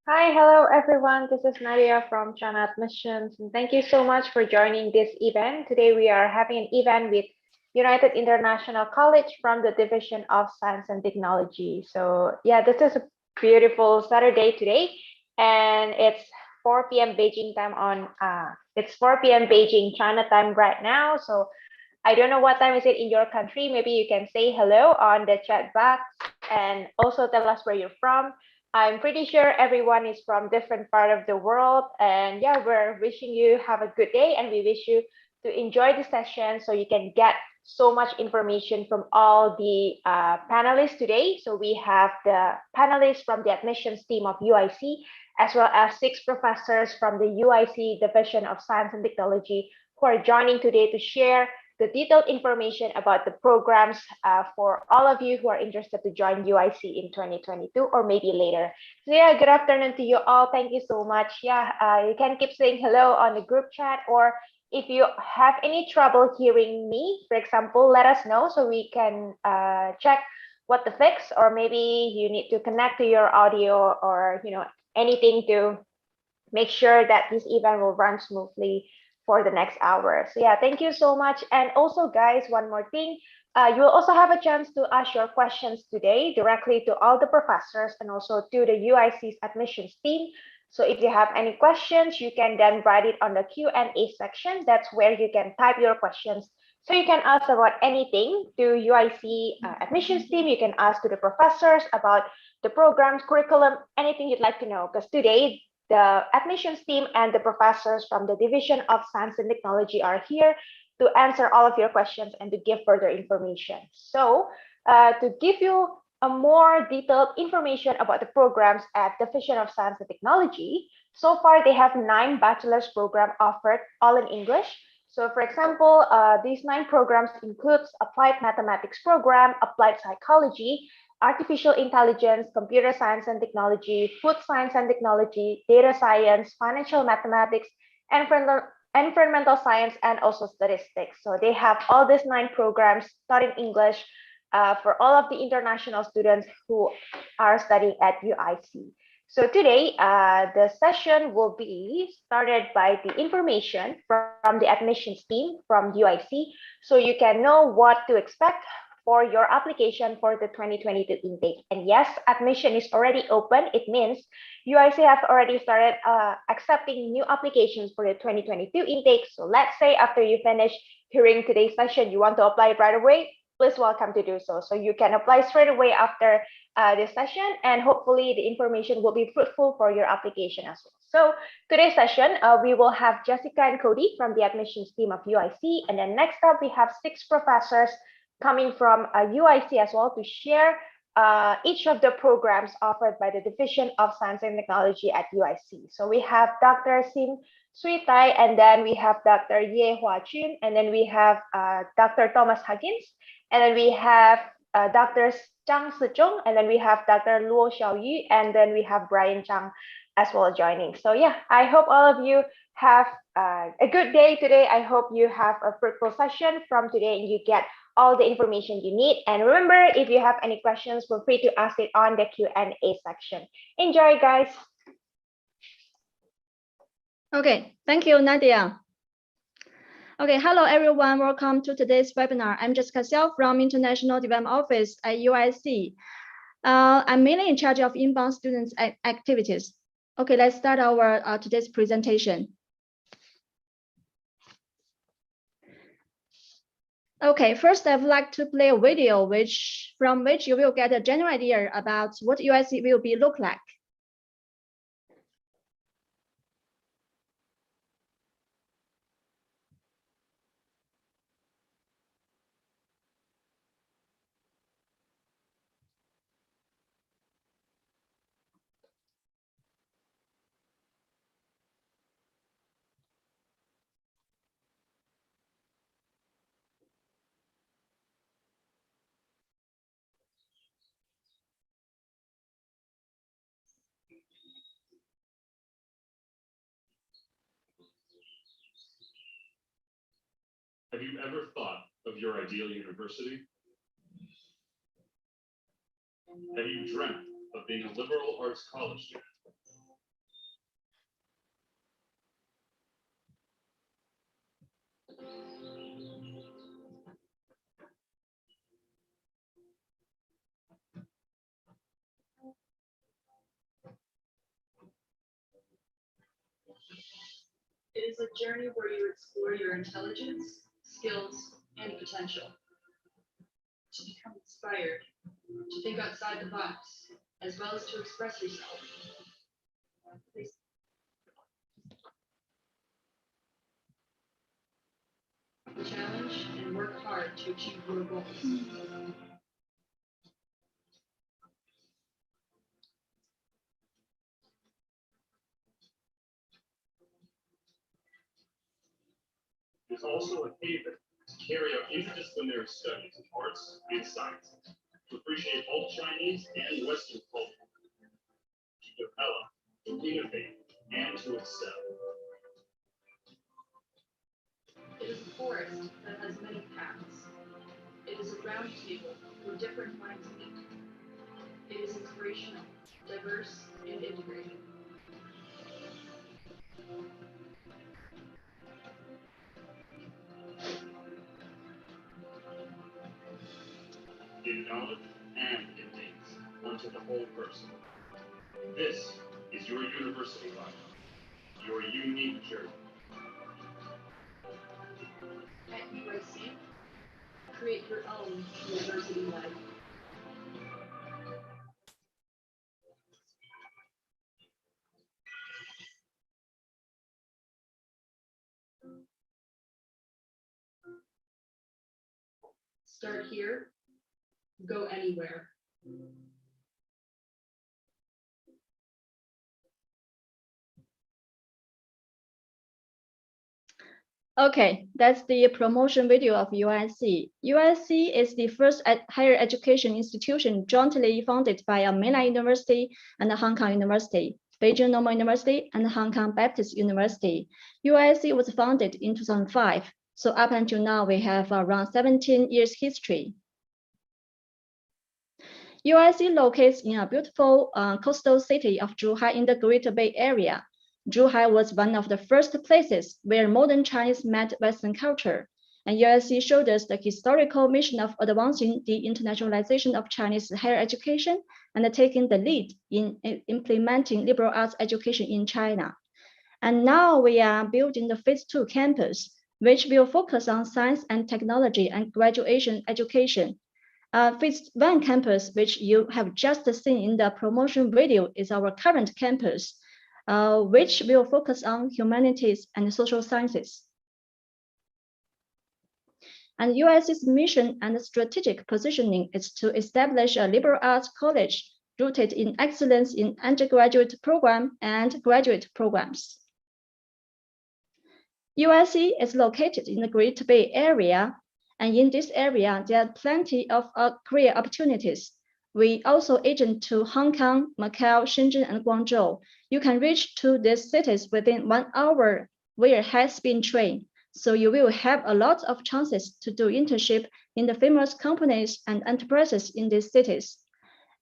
Hi, hello everyone. This is Nadia from China Admissions, and thank you so much for joining this event. Today we are having an event with United International College from the Division of Science and Technology. So yeah, this is a beautiful Saturday today, and it's 4 p.m. Beijing time on it's 4 p.m. Beijing China time right now. So I don't know what time is it in your country. Maybe you can say hello on the chat box and also tell us where you're from. I'm pretty sure everyone is from different part of the world. And yeah, we're wishing you have a good day and we wish you to enjoy the session so you can get so much information from all the panelists today. So we have the panelists from the admissions team of UIC, as well as 6 professors from the UIC Division of Science and Technology who are joining today to share the detailed information about the programs for all of you who are interested to join UIC in 2022 or maybe later. So yeah, good afternoon to you all. Thank you so much. Yeah, you can keep saying hello on the group chat, or if you have any trouble hearing me, for example, let us know so we can check what to fix, or maybe you need to connect to your audio or anything to make sure that this event will run smoothly for the next hour. So yeah, thank you so much. And also guys, one more thing, you will also have a chance to ask your questions today directly to all the professors and also to the UIC's admissions team. So if you have any questions, you can then write it on the Q&A section. That's where you can type your questions. So you can ask about anything to UIC admissions team. You can ask to the professors about the programs, curriculum, anything you'd like to know. Because today the admissions team and the professors from the Division of Science and Technology are here to answer all of your questions and to give further information. So to give you a more detailed information about the programs at Division of Science and Technology, so far they have 9 bachelor's program offered all in English. So for example, these 9 programs includes Applied Mathematics program, Applied Psychology, artificial intelligence, computer science and technology, food science and technology, data science, financial mathematics, environmental science, and also statistics. So they have all these 9 programs taught in English for all of the international students who are studying at UIC. So today, the session will be started by the information from the admissions team from UIC, so you can know what to expect for your application for the 2022 intake. And yes, admission is already open. It means UIC have already started accepting new applications for the 2022 intake. So let's say after you finish hearing today's session, you want to apply right away, please welcome to do so. So you can apply straight away after this session, and hopefully the information will be fruitful for your application as well. So today's session, we will have Jessica and Cody from the admissions team of UIC, and then next up we have 6 professors coming from UIC as well to share each of the programs offered by the Division of Science and Technology at UIC. So we have Dr. Sim Suitai, and then we have Dr. Ye Hua Chun, and then we have Dr. Thomas Huggins, and then we have Dr. Zhang Sezhong, and then we have Dr. Luo Xiaoyu, and then we have Brian Zhang as well joining. So yeah, I hope all of you have a good day today. I hope you have a fruitful session from today and you get all the information you need. And remember, if you have any questions, feel free to ask it on the Q&A section. Enjoy, guys. Okay, thank you, Nadia. Okay, hello everyone. Welcome to today's webinar. I'm Jessica Xiao from International Development Office at UIC. I'm mainly in charge of inbound students activities. Okay, let's start our today's presentation. Okay, first I would like to play a video from which you will get a general idea about what UIC will be look like. Have you ever thought of your ideal university? Have you dreamt of being a liberal arts college student? is a journey where you explore your intelligence, skills, and potential. To become inspired, to think outside the box, as well as to express yourself. Please. Challenge and work hard to achieve your goals. It is also a haven to carry out interdisciplinary studies in arts and sciences, to appreciate both Chinese and Western culture, to develop, to innovate, and to excel. It is a forest that has many paths. It is a round table where different minds meet. It is inspirational, diverse, and integrated. In knowledge and in deeds, unto the whole person. This is your university life, your unique journey. At UIC, create your own university life. Start here, go anywhere. Okay, that's the promotion video of UIC. UIC is the first higher education institution jointly funded by a mainland university and a Hong Kong University, Beijing Normal University, and Hong Kong Baptist University. UIC was founded in 2005, so up until now we have around 17 years history. UIC locates in a beautiful coastal city of Zhuhai in the Greater Bay Area. Zhuhai was one of the first places where modern Chinese met Western culture, and UIC showed us the historical mission of advancing the internationalization of Chinese higher education and taking the lead in implementing liberal arts education in China. And now we are building the Phase 2 campus, which will focus on science and technology and graduation education. Phase 1 campus, which you have just seen in the promotion video, is our current campus, which will focus on humanities and social sciences. And UIC's mission and strategic positioning is to establish a liberal arts college rooted in excellence in undergraduate program and graduate programs. UIC is located in the Greater Bay Area, and in this area, there are plenty of career opportunities. We also agent to Hong Kong, Macau, Shenzhen, and Guangzhou. You can reach to these cities within 1 hour via high-speed train. So you will have a lot of chances to do internship in the famous companies and enterprises in these cities.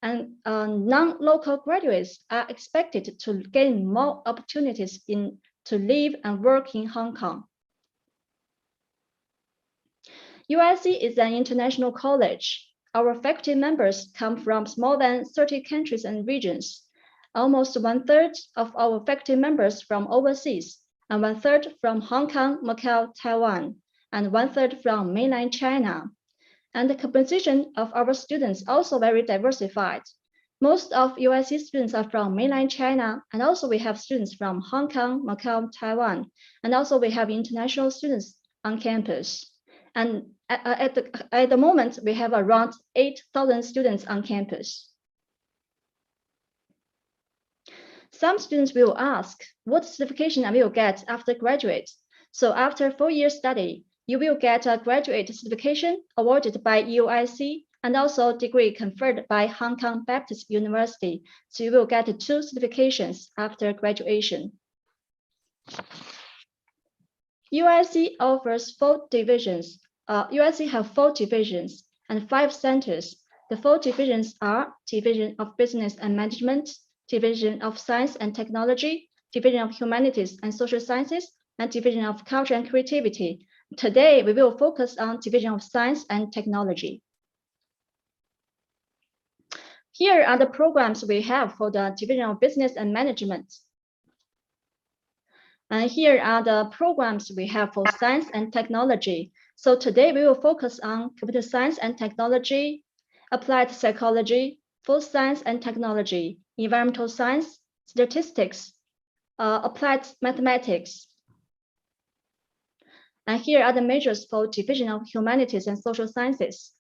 And non-local graduates are expected to gain more opportunities to live and work in Hong Kong. UIC is an international college. Our faculty members come from more than 30 countries and regions. Almost 1/3 of our faculty members from overseas, and 1/3 from Hong Kong, Macau, Taiwan, and 1/3 from mainland China. And the composition of our students also very diversified. Most of UIC students are from mainland China, and also we have students from Hong Kong, Macau, Taiwan, and also we have international students on campus. And at the moment, we have around 8,000 students on campus. Some students will ask, what certification I will get after graduate? So after 4 years study, you will get a graduate certification awarded by UIC and also degree conferred by Hong Kong Baptist University. So you will get 2 certifications after graduation. UIC offers 4 divisions. UIC have 4 divisions and 5 centers. The 4 divisions are Division of Business and Management, Division of Science and Technology, Division of Humanities and Social Sciences, and Division of Culture and Creativity. Today, we will focus on Division of Science and Technology. Here are the programs we have for the Division of Business and Management. And here are the programs we have for science and technology. So today we will focus on computer science and technology, applied psychology, food science and technology, environmental science, statistics, applied mathematics. And here are the majors for Division of Humanities and Social Sciences.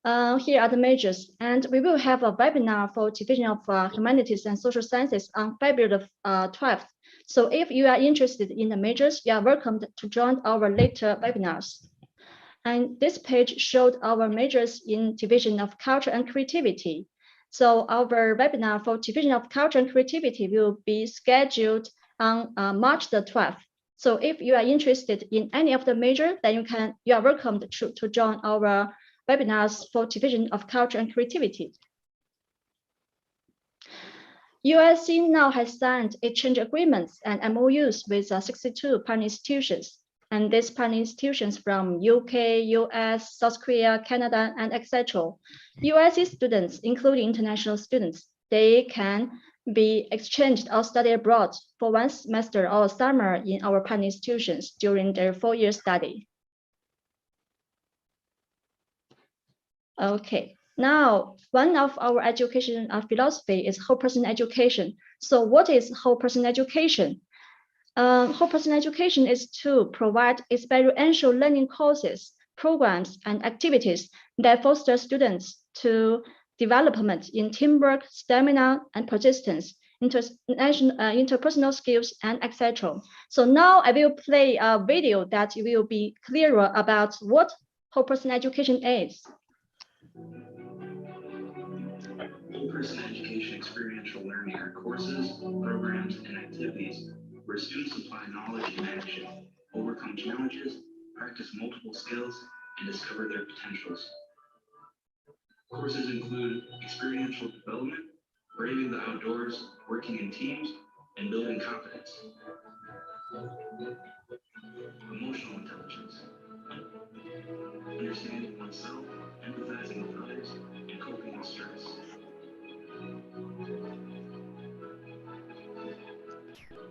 Here are the majors, and we will have a webinar for Division of Humanities and Social Sciences on February 12th. So if you are interested in the majors, you are welcome to join our later webinars. And this page showed our majors in Division of Culture and Creativity. So our webinar for Division of Culture and Creativity will be scheduled on March 12th. So if you are interested in any of the major, then you are welcome to join our webinars for Division of Culture and Creativity. USC now has signed exchange agreements and MOUs with 62 partner institutions. And these partner institutions from UK, US, South Korea, Canada, and etc. USC students, including international students, they can be exchanged or study abroad for 1 semester or summer in our partner institutions during their 4-year study. Okay, now one of our education philosophy is whole person education. So what is whole person education? Whole person education is to provide experiential learning courses, programs, and activities that foster students to development in teamwork, stamina, and persistence, interpersonal skills, and etc. So now I will play a video that will be clearer about what whole person education is. Whole-person education experiential learning are courses, programs, and activities where students apply knowledge in action, overcome challenges, practice multiple skills, and discover their potentials. Courses include experiential development, braving the outdoors, working in teams, and building confidence. Emotional intelligence, understanding oneself, empathizing with others, and coping with stress.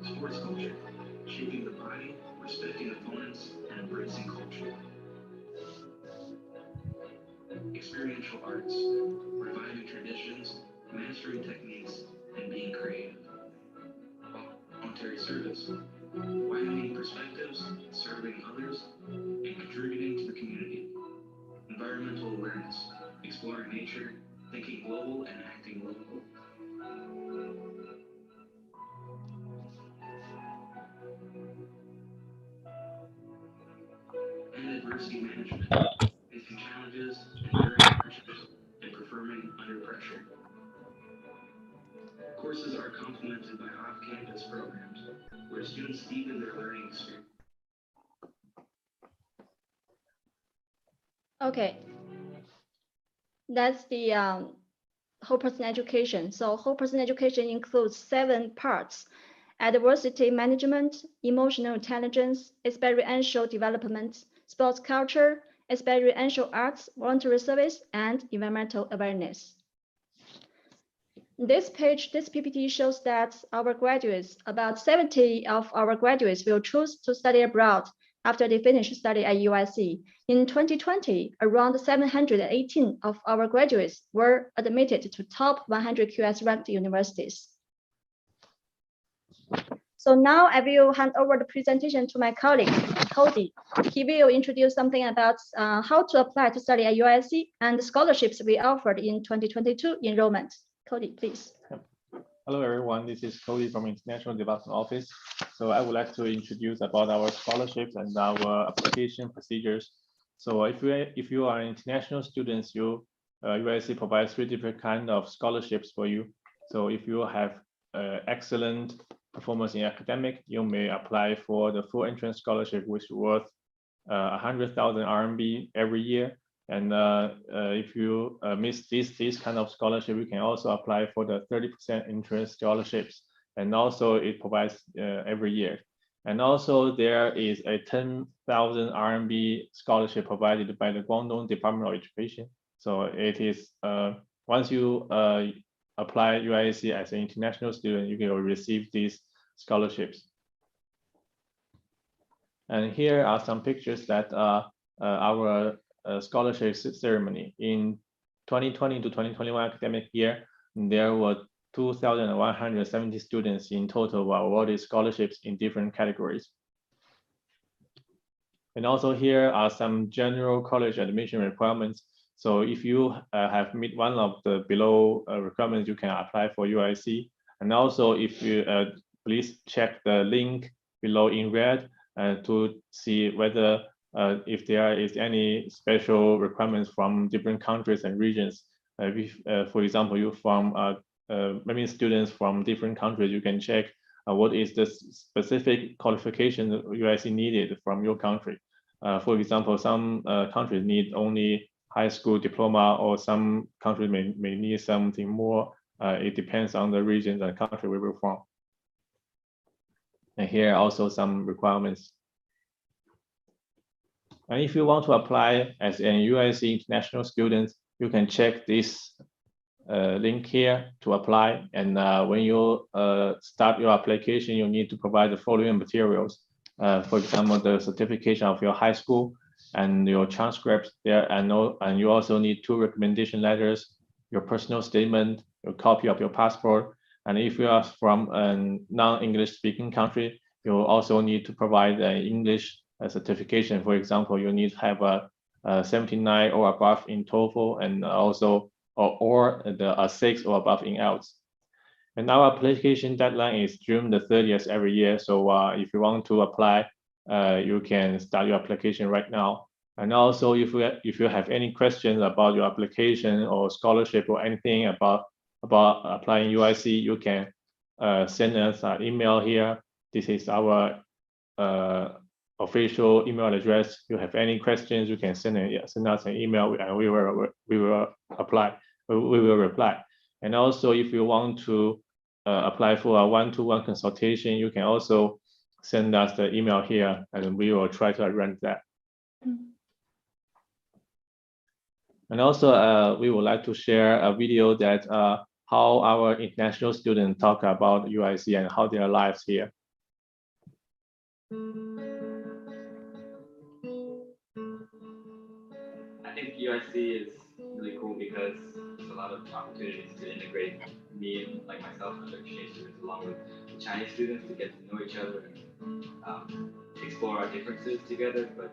Sports culture, shaping the body, respecting opponents, and embracing culture. Experiential arts, reviving traditions, mastering techniques, and being creative. Voluntary service, widening perspectives, serving others, and contributing to the community. Environmental awareness, exploring nature, thinking global and acting local. And adversity management, facing challenges, enduring hardships, and performing under pressure. Courses are complemented by off-campus programs, where students deepen their learning experience. Okay, that's the whole person education. So whole person education includes 7 parts: adversity management, emotional intelligence, experiential development, sports culture, experiential arts, voluntary service, and environmental awareness. This page, this PPT shows that our graduates, about 70 of our graduates will choose to study abroad after they finish study at USC. In 2020, around 718 of our graduates were admitted to top 100 QS ranked universities. So now I will hand over the presentation to my colleague, Cody. He will introduce something about how to apply to study at USC and the scholarships we offered in 2022 enrollment. Cody, please. Hello, everyone. This is Cody from International Development Office. So I would like to introduce about our scholarships and our application procedures. So if you are international students, USC provides 3 different kinds of scholarships for you. So if you have excellent performance in academic, you may apply for the full entrance scholarship, which is worth 100,000 RMB every year. And if you miss this kind of scholarship, you can also apply for the 30% interest scholarships. And also it provides every year. And also there is a 10,000 RMB scholarship provided by the Guangdong Department of Education. So it is, once you apply UIC as an international student, you can receive these scholarships. And here are some pictures that our scholarship ceremony. In 2020 to 2021 academic year, there were 2,170 students in total were awarded scholarships in different categories. And also here are some general college admission requirements. So if you have met one of the below requirements, you can apply for UIC. And also if you please check the link below in red to see whether if there is any special requirements from different countries and regions. For example, you from maybe students from different countries, you can check what is the specific qualification that UIC needed from your country. For example, some countries need only high school diploma, or some countries may need something more. It depends on the region and country we were from. And here are also some requirements. And if you want to apply as an UIC international student, you can check this link here to apply. And when you start your application, you need to provide the following materials. For example, the certification of your high school and your transcripts there, and you also need 2 recommendation letters, your personal statement, your copy of your passport. And if you are from a non-English speaking country, you also need to provide an English certification. For example, you need to have a 79 or above in TOEFL, and also or a 6 or above in IELTS. And our application deadline is June the 30th every year. So if you want to apply, you can start your application right now. And also, if you have any questions about your application or scholarship or anything about applying UIC, you can send us an email here. This is our official email address. If you have any questions, you can send us an email, and we will reply. And also, if you want to apply for a one-to-one consultation, you can also send us the email here, and we will try to arrange that. And also, we would like to share a video that how our international students talk about UIC and how their lives here. I think UIC is really cool because there's a lot of opportunities to integrate me and like myself and other exchange students along with Chinese students to get to know each other and explore our differences together, but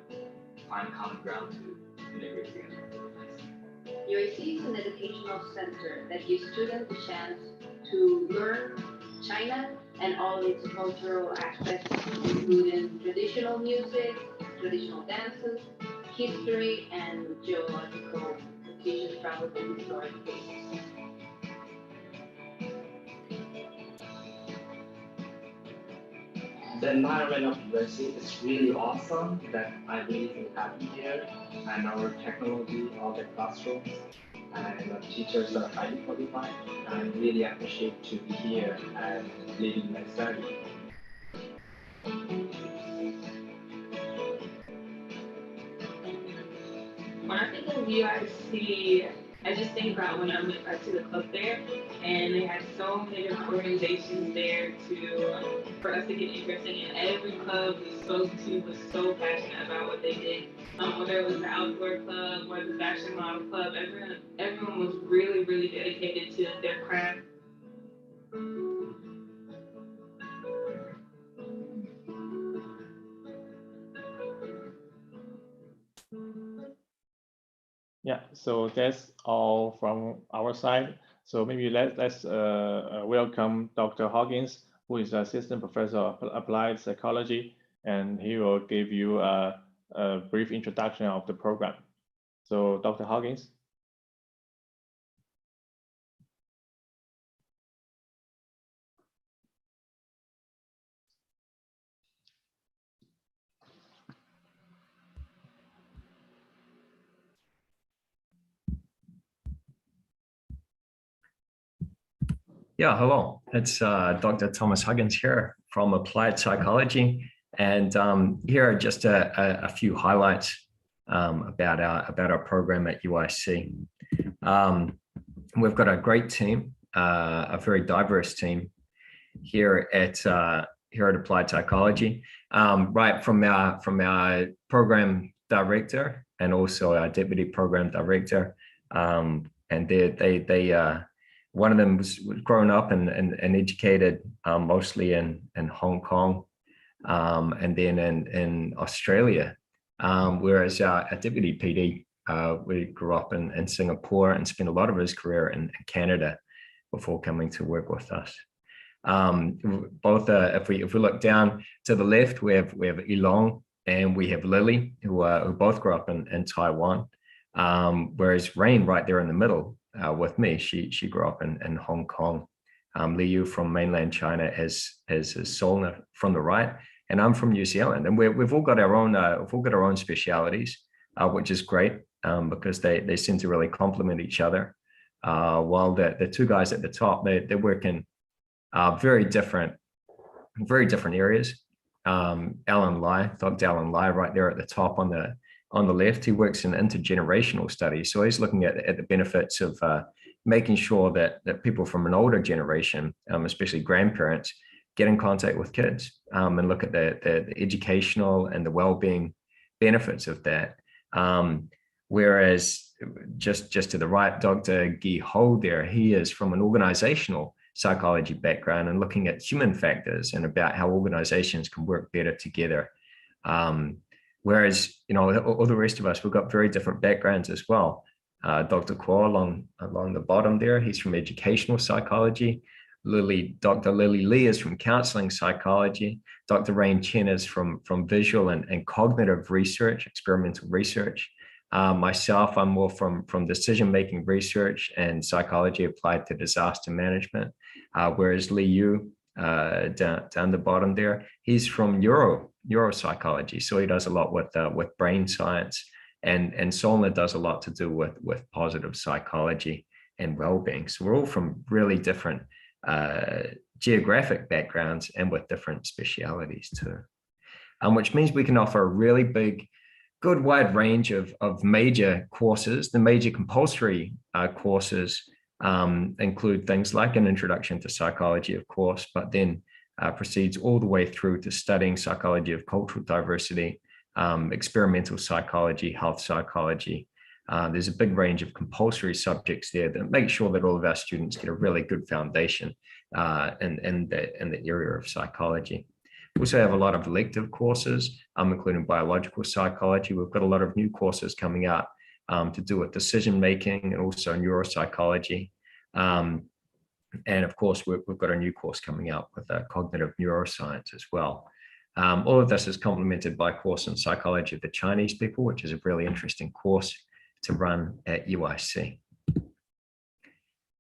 find common ground to integrate together. UIC is an educational center that gives students a chance to learn China and all its cultural aspects, including traditional music, traditional dances, history, and geological teaches travel to historic places. The environment of UIC is really awesome, that I really feel happy here, and our technology, all the classrooms, and the teachers are highly qualified. I really appreciate to be here and leading my study. When I think of UIC, I just think about when I went back to the club there, and they had so many different organizations there for us to get interested in. Every club we spoke to was so passionate about what they did. Whether it was the outdoor club or the fashion model club, everyone was really, really dedicated to their craft. Yeah, so that's all from our side. So maybe let's welcome Dr. Hoggins, who is Assistant Professor of Applied Psychology, and he will give you a brief introduction of the program. So Dr. Hoggins. Yeah, hello. It's Dr. Thomas Huggins here from Applied Psychology, and here are just a few highlights about our program at UIC. We've got a great team, a very diverse team here at here at Applied Psychology, right from our program director and also our deputy program director. And one of them was grown up and educated mostly in Hong Kong, and then in Australia, whereas our deputy PD, we grew up in Singapore and spent a lot of his career in Canada before coming to work with us. Both, if we look down to the left, we have Ilong and we have Lily, who both grew up in Taiwan, whereas Rain, right there in the middle with me, she grew up in Hong Kong. Liu from mainland China, as Solna from the right, and I'm from New Zealand, and we've all got our own specialities, which is great because they seem to really complement each other. While the two guys at the top, they work in very different areas. Dr. Alan Lai, right there at the top on the left, he works in intergenerational studies, so he's looking at the benefits of making sure that people from an older generation, especially grandparents, get in contact with kids and look at the educational and the well-being benefits of that. Whereas just to the right, Dr. Guy Ho there, he is from an organizational psychology background and looking at human factors and about how organizations can work better together. Whereas, all the rest of us, we've got very different backgrounds as well. Dr. Kuo along the bottom there, he's from educational psychology. Dr. Lily Lee is from counseling psychology. Dr. Rain Chen is from visual and cognitive research, experimental research. Myself, I'm more from decision-making research and psychology applied to disaster management. Whereas Li Yu, down the bottom there, he's from neuropsychology, so he does a lot with brain science. And Solna does a lot to do with positive psychology and well-being. So we're all from really different geographic backgrounds and with different specialities too, which means we can offer a really good wide range of major courses. The major compulsory courses include things like an introduction to psychology, of course, but then proceeds all the way through to studying psychology of cultural diversity, experimental psychology, health psychology. There's a big range of compulsory subjects there that make sure that all of our students get a really good foundation in the area of psychology. We also have a lot of elective courses, including biological psychology. We've got a lot of new courses coming out to do with decision-making and also neuropsychology. And of course, we've got a new course coming out with cognitive neuroscience as well. All of this is complemented by a course in psychology of the Chinese people, which is a really interesting course to run at UIC.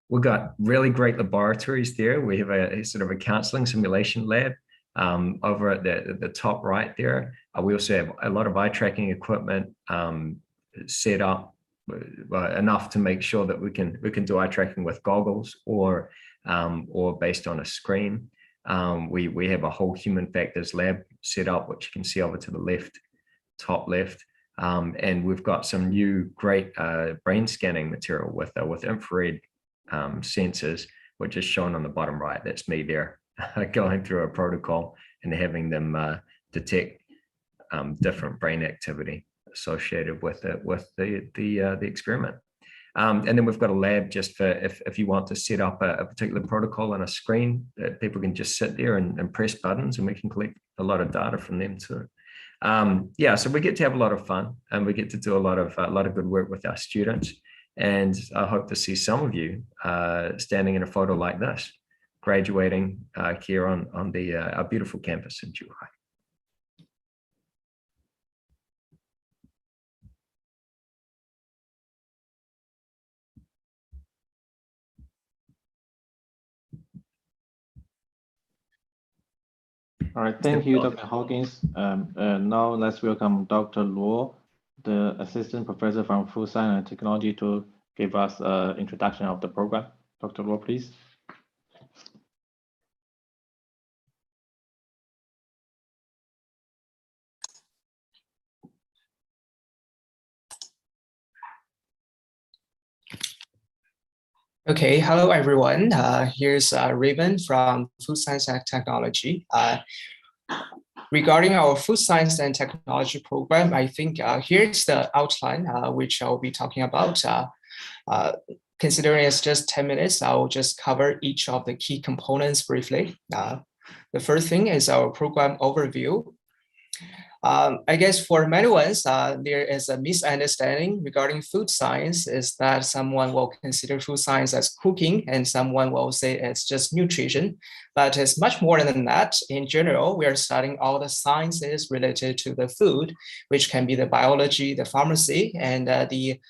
We've got really great laboratories there. We have a sort of a counseling simulation lab over at the top right there. We also have a lot of eye tracking equipment set up enough to make sure that we can do eye tracking with goggles or based on a screen. We have a whole human factors lab set up, which you can see over to the left, top left. And we've got some new great brain scanning material with infrared sensors, which is shown on the bottom right. That's me there going through a protocol and having them detect different brain activity associated with the experiment. And then we've got a lab just for if you want to set up a particular protocol on a screen that people can just sit there and press buttons, and we can collect a lot of data from them too. Yeah, so we get to have a lot of fun, and we get to do a lot of good work with our students. And I hope to see some of you standing in a photo like this, graduating here on our beautiful campus in Zhuhai. All right, thank you, Dr. Hawkins. Now let's welcome Dr. Luo, the Assistant Professor from Food Science and Technology, to give us an introduction of the program. Dr. Luo, please. Okay, hello everyone. Here's Raven from Food Science and Technology. Regarding our Food Science and Technology program, I think here's the outline which I'll be talking about. Considering it's just 10 minutes, I'll just cover each of the key components briefly. The first thing is our program overview. I guess for many ones, there is a misunderstanding regarding food science is that someone will consider food science as cooking and someone will say it's just nutrition, but it's much more than that. In general, we are studying all the sciences related to the food, which can be the biology, the pharmacy, and the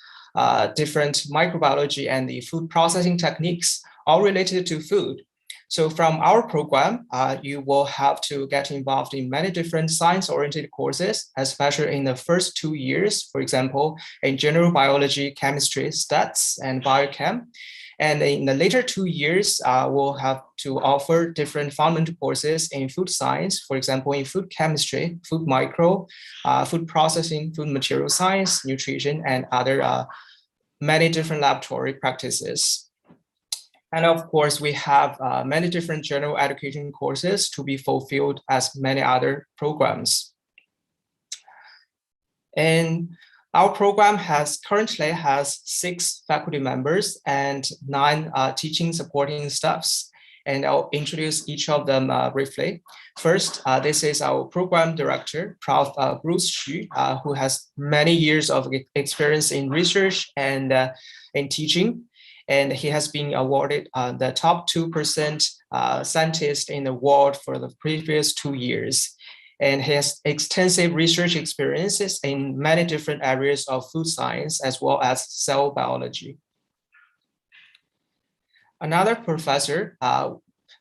different microbiology and the food processing techniques, all related to food. So from our program, you will have to get involved in many different science-oriented courses, especially in the first 2 years, for example, in general biology, chemistry, stats, and biochem. And in the later 2 years, we'll have to offer different fundamental courses in food science, for example, in food chemistry, food micro, food processing, food material science, nutrition, and other many different laboratory practices. And of course, we have many different general education courses to be fulfilled as many other programs. And our program currently has 6 faculty members and 9 teaching supporting staffs. And I'll introduce each of them briefly. First, this is our program director, Prof. Bruce Xu, who has many years of experience in research and in teaching. And he has been awarded the top 2% scientist in the world for the previous 2 years. And he has extensive research experiences in many different areas of food science as well as cell biology. Another professor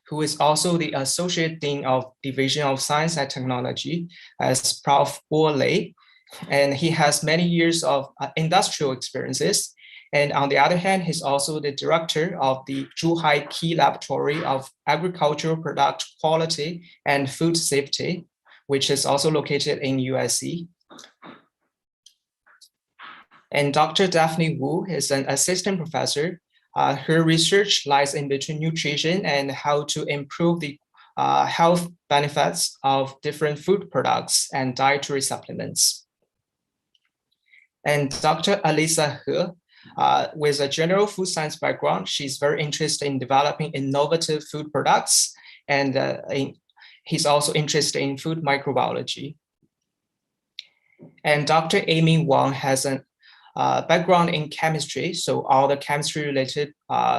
who is also the Associate Dean of Division of Science and Technology is Prof. Bo Lei, and he has many years of industrial experiences. And on the other hand, he's also the director of the Zhuhai Key Laboratory of Agricultural Product Quality and Food Safety, which is also located in USC. And Dr. Daphne Wu is an assistant professor. Her research lies in between nutrition and how to improve the health benefits of different food products and dietary supplements. And Dr. Alisa He, with a general food science background, she's very interested in developing innovative food products, and he's also interested in food microbiology. And Dr. Amy Wang has a background in chemistry, so all the chemistry-related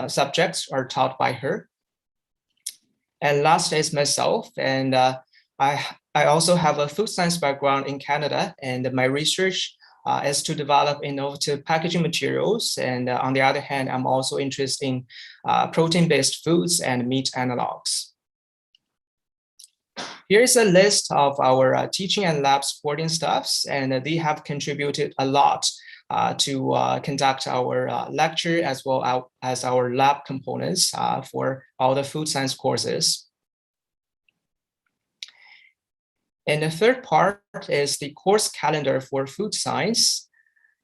subjects are taught by her. And last is myself, and I also have a food science background in Canada, and my research is to develop innovative packaging materials. And on the other hand, I'm also interested in protein-based foods and meat analogs. Here's a list of our teaching and lab supporting staffs, and they have contributed a lot to conduct our lecture as well as our lab components for all the food science courses. And the third part is the course calendar for food science.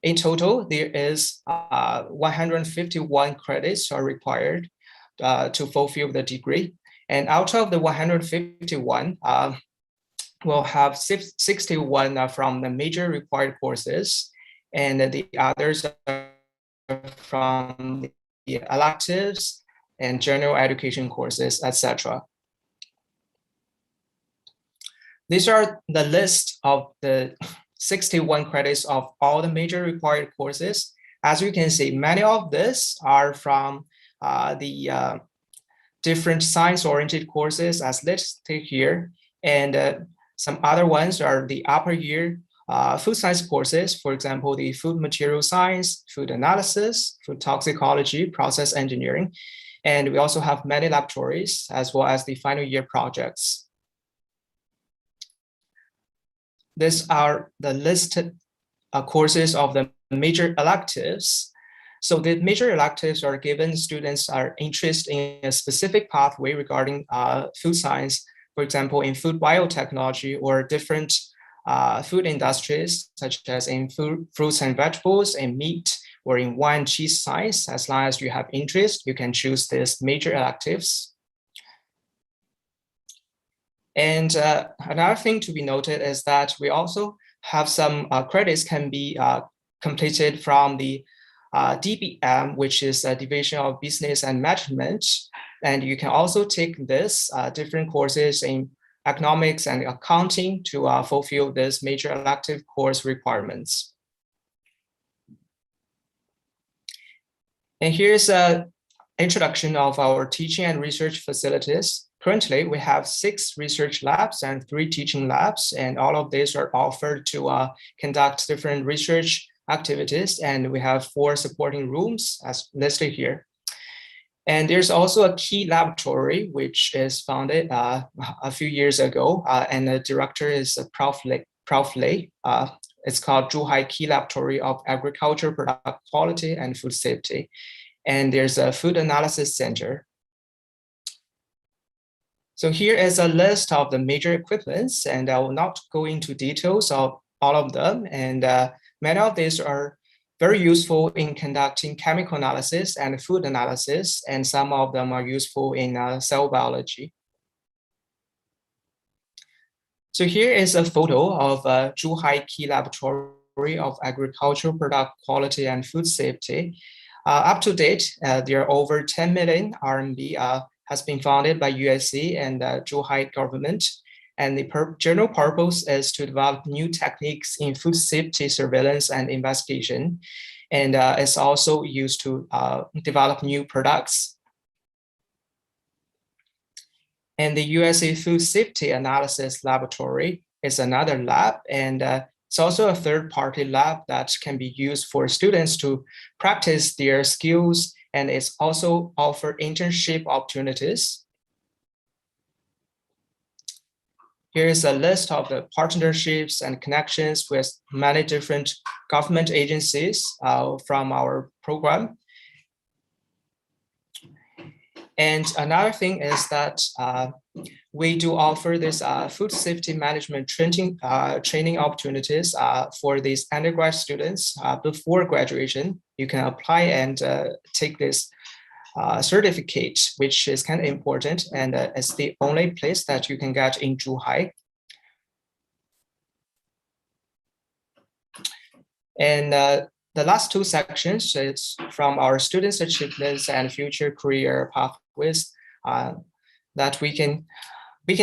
In total, there is 151 credits are required to fulfill the degree. And out of the 151, we'll have 61 from the major required courses, and the others are from the electives and general education courses, etc. These are the list of the 61 credits of all the major required courses. As you can see, many of these are from the different science-oriented courses as listed here, and some other ones are the upper year food science courses, for example, the food material science, food analysis, food toxicology, process engineering, and we also have many laboratories as well as the final year projects. These are the listed courses of the major electives. So the major electives are given students are interested in a specific pathway regarding food science, for example, in food biotechnology or different food industries, such as in fruits and vegetables and meat, or in one cheese science. As long as you have interest, you can choose these major electives. And another thing to be noted is that we also have some credits can be completed from the DBM, which is a Division of Business and Management. And you can also take this different courses in economics and accounting to fulfill this major elective course requirements. And here's an introduction of our teaching and research facilities. Currently, we have 6 research labs and 3 teaching labs, and all of these are offered to conduct different research activities. And we have 4 supporting rooms as listed here. And there's also a key laboratory, which is founded a few years ago, and the director is Prof. Lei. It's called Zhuhai Key Laboratory of Agriculture Product Quality and Food Safety. And there's a food analysis center. So here is a list of the major equipments, and I will not go into details of all of them. And many of these are very useful in conducting chemical analysis and food analysis, and some of them are useful in cell biology. So here is a photo of Zhuhai Key Laboratory of Agricultural Product Quality and Food Safety. Up to date, there are over 10 million RMB has been funded by USC and Zhuhai government. And the general purpose is to develop new techniques in food safety surveillance and investigation. And it's also used to develop new products. And the USA Food Safety Analysis Laboratory is another lab, and it's also a third-party lab that can be used for students to practice their skills, and it's also offer internship opportunities. Here is a list of the partnerships and connections with many different government agencies from our program. And another thing is that we do offer this food safety management training opportunities for these undergrad students before graduation. You can apply and take this certificate, which is kind of important, and it's the only place that you can get in Zhuhai. And the last 2 sections is from our students' achievements and future career pathways that we can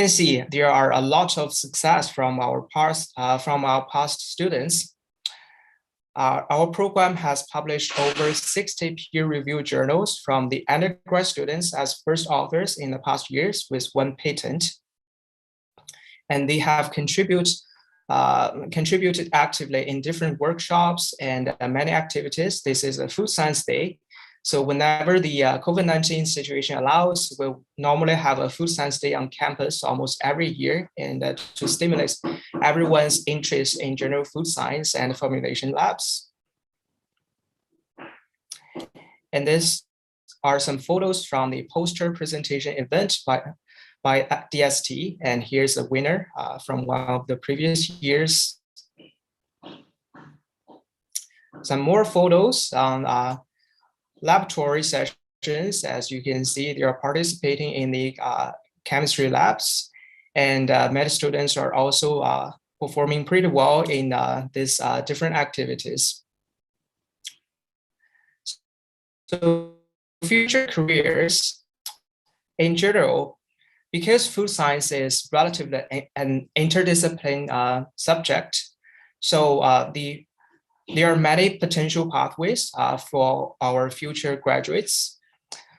see there are a lot of success from our past students. Our program has published over 60 peer-reviewed journals from the undergrad students as first authors in the past years with 1 patent. And they have contributed actively in different workshops and many activities. This is a Food Science Day. So whenever the COVID-19 situation allows, we'll normally have a Food Science Day on campus almost every year, and to stimulate everyone's interest in general food science and formulation labs. And these are some photos from the poster presentation event by DST, and here's a winner from one of the previous years. Some more photos on laboratory sessions. As you can see, they are participating in the chemistry labs, and med students are also performing pretty well in these different activities. So future careers in general, because food science is relatively an interdisciplinary subject, so there are many potential pathways for our future graduates.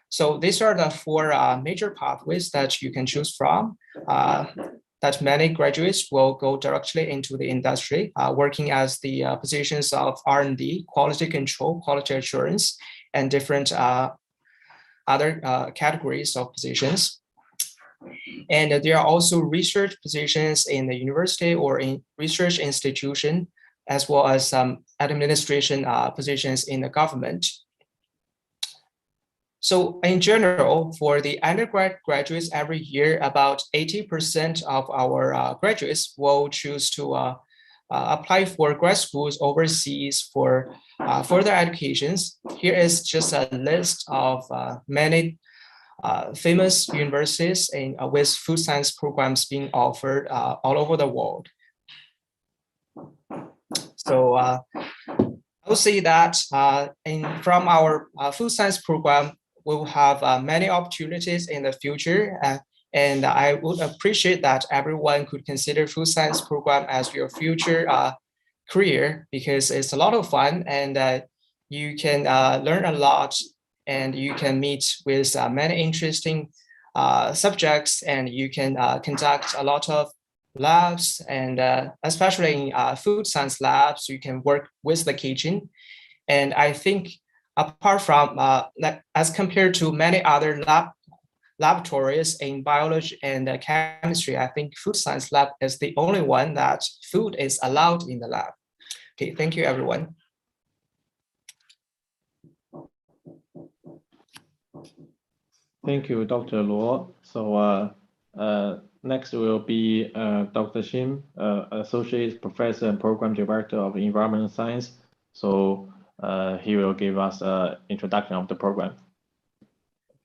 So these are the 4 major pathways that you can choose from, that many graduates will go directly into the industry, working as the positions of R&D, quality control, quality assurance, and different other categories of positions. And there are also research positions in the university or in research institution, as well as some administration positions in the government. So in general, for the undergrad graduates every year, about 80% of our graduates will choose to apply for grad schools overseas for further educations, here is just a list of many famous universities with food science programs being offered all over the world. So I would say that from our food science program, we will have many opportunities in the future. And I would appreciate that everyone could consider food science program as your future career, because it's a lot of fun and you can learn a lot and you can meet with many interesting subjects, and you can conduct a lot of labs, and especially in food science labs, you can work with the kitchen. And I think apart from as compared to many other laboratories in biology and chemistry, I think food science lab is the only one that food is allowed in the lab. Okay, thank you, everyone. Thank you, Dr. Luo. So next will be Dr. Shim, Associate Professor and Program Director of Environmental Science. So he will give us an introduction of the program.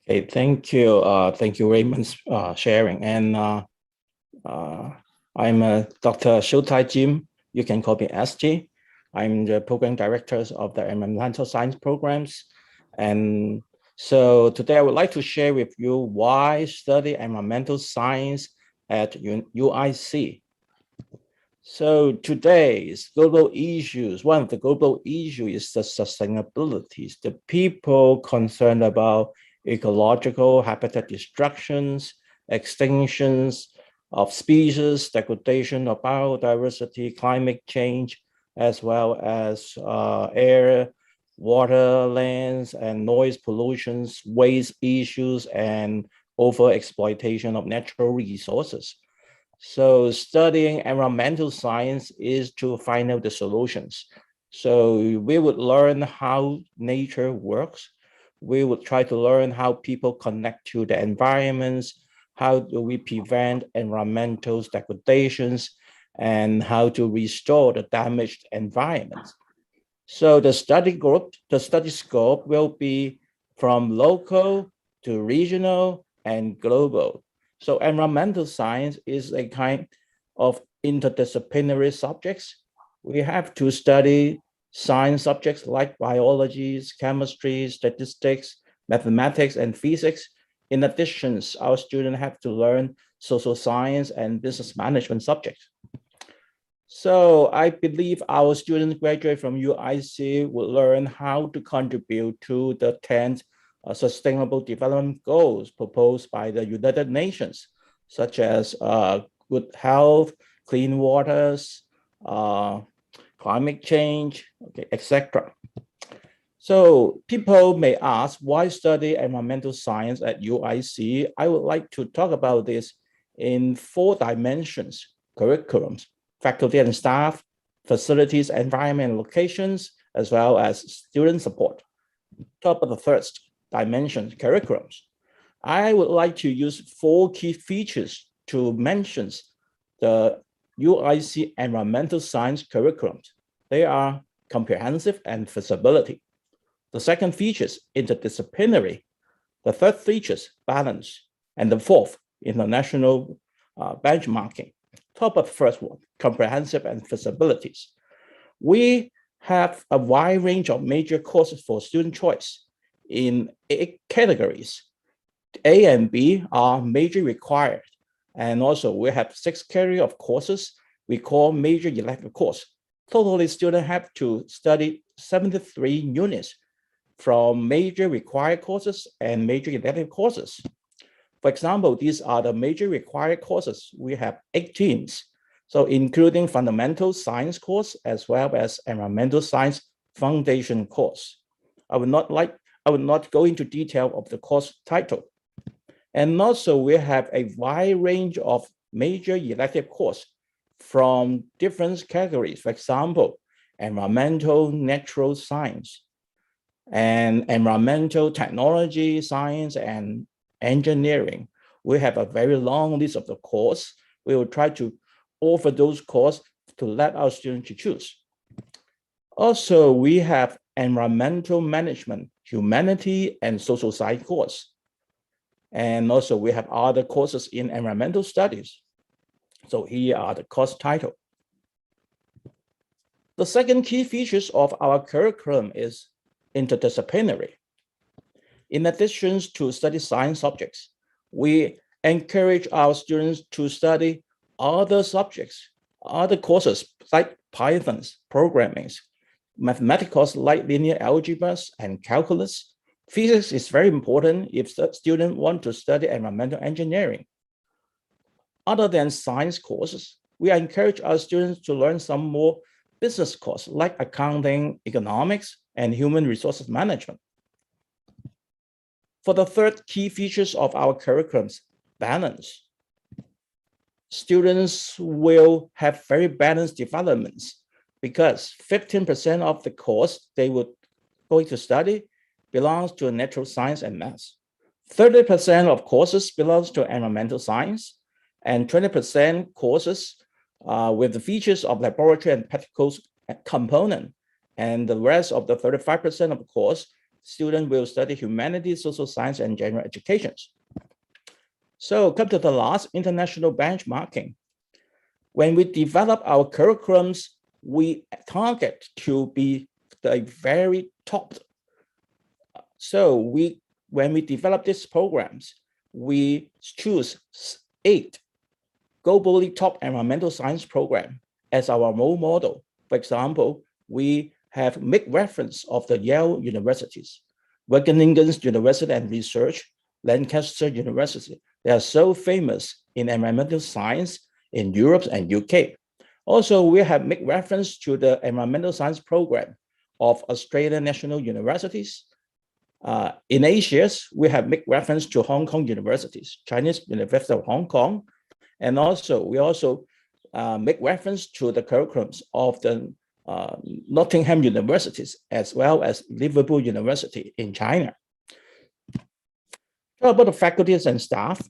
Okay, thank you. Thank you very much sharing. And I'm Dr. Shoutai Jim. You can call me SG. I'm the Program Director of the Environmental Science Programs. And so today I would like to share with you why study environmental science at UIC. So today's global issues, one of the global issues is the sustainability, the people concerned about ecological habitat destructions, extinctions of species, degradation of biodiversity, climate change, as well as air, water, lands, and noise pollutions, waste issues, and overexploitation of natural resources. So studying environmental science is to find out the solutions. So we would learn how nature works. We would try to learn how people connect to the environments, how do we prevent environmental degradations, and how to restore the damaged environments. So the study scope will be from local to regional and global. So environmental science is a kind of interdisciplinary subjects. We have to study science subjects like biology, chemistry, statistics, mathematics, and physics. In addition, our students have to learn social science and business management subjects. So I believe our students graduate from UIC will learn how to contribute to the 10th Sustainable Development Goals proposed by the United Nations, such as good health, clean waters, climate change, okay, etc. So people may ask, why study environmental science at UIC? I would like to talk about this in 4 dimensions: curriculums, faculty and staff, facilities, environment, and locations, as well as student support. Top of the first dimension, curriculums. I would like to use 4 key features to mention the UIC environmental science curriculums. They are comprehensive and feasibility. The second feature is interdisciplinary. The third feature is balance. And the fourth, international benchmarking. Top of the first one, comprehensive and feasibilities. We have a wide range of major courses for student choice in 8 categories. A and B are major required. And also we have 6 categories of courses we call major elective course. Totally students have to study 73 units from major required courses and major elective courses. For example, these are the major required courses. We have 18. So including fundamental science course as well as environmental science foundation course. I would not go into detail of the course title. And also we have a wide range of major elective course from different categories. For example, environmental natural science and environmental technology, science, and engineering. We have a very long list of the course. We will try to offer those courses to let our students to choose. Also, we have environmental management, humanity, and social science course. And also we have other courses in environmental studies. So here are the course title. The second key features of our curriculum is interdisciplinary. In addition to study science subjects, we encourage our students to study other subjects, other courses like Python, programming, mathematics like linear algebras and calculus. Physics is very important if the student want to study environmental engineering. Other than science courses, we encourage our students to learn some more business courses like accounting, economics, and human resources management. For the third key features of our curriculums, balance. Students will have very balanced developments because 15% of the course they would going to study belongs to natural science and math. 30% of courses belongs to environmental science, and 20% courses with the features of laboratory and practical component. And the rest of the 35% of the course, students will study humanities, social science, and general education. So come to the last, international benchmarking. When we develop our curriculums, we target to be the very top. So when we develop these programs, we choose 8 globally top environmental science program as our role model. For example, we have make reference of the Yale Universities, Wageningen University and Research, Lancaster University. They are so famous in environmental science in Europe and UK. Also, we have make reference to the environmental science program of Australian National Universities. In Asia, we have make reference to Hong Kong universities, Chinese University of Hong Kong, and also we make reference to the curriculums of the Nottingham universities as well as Liverpool University in China. How about the faculties and staff?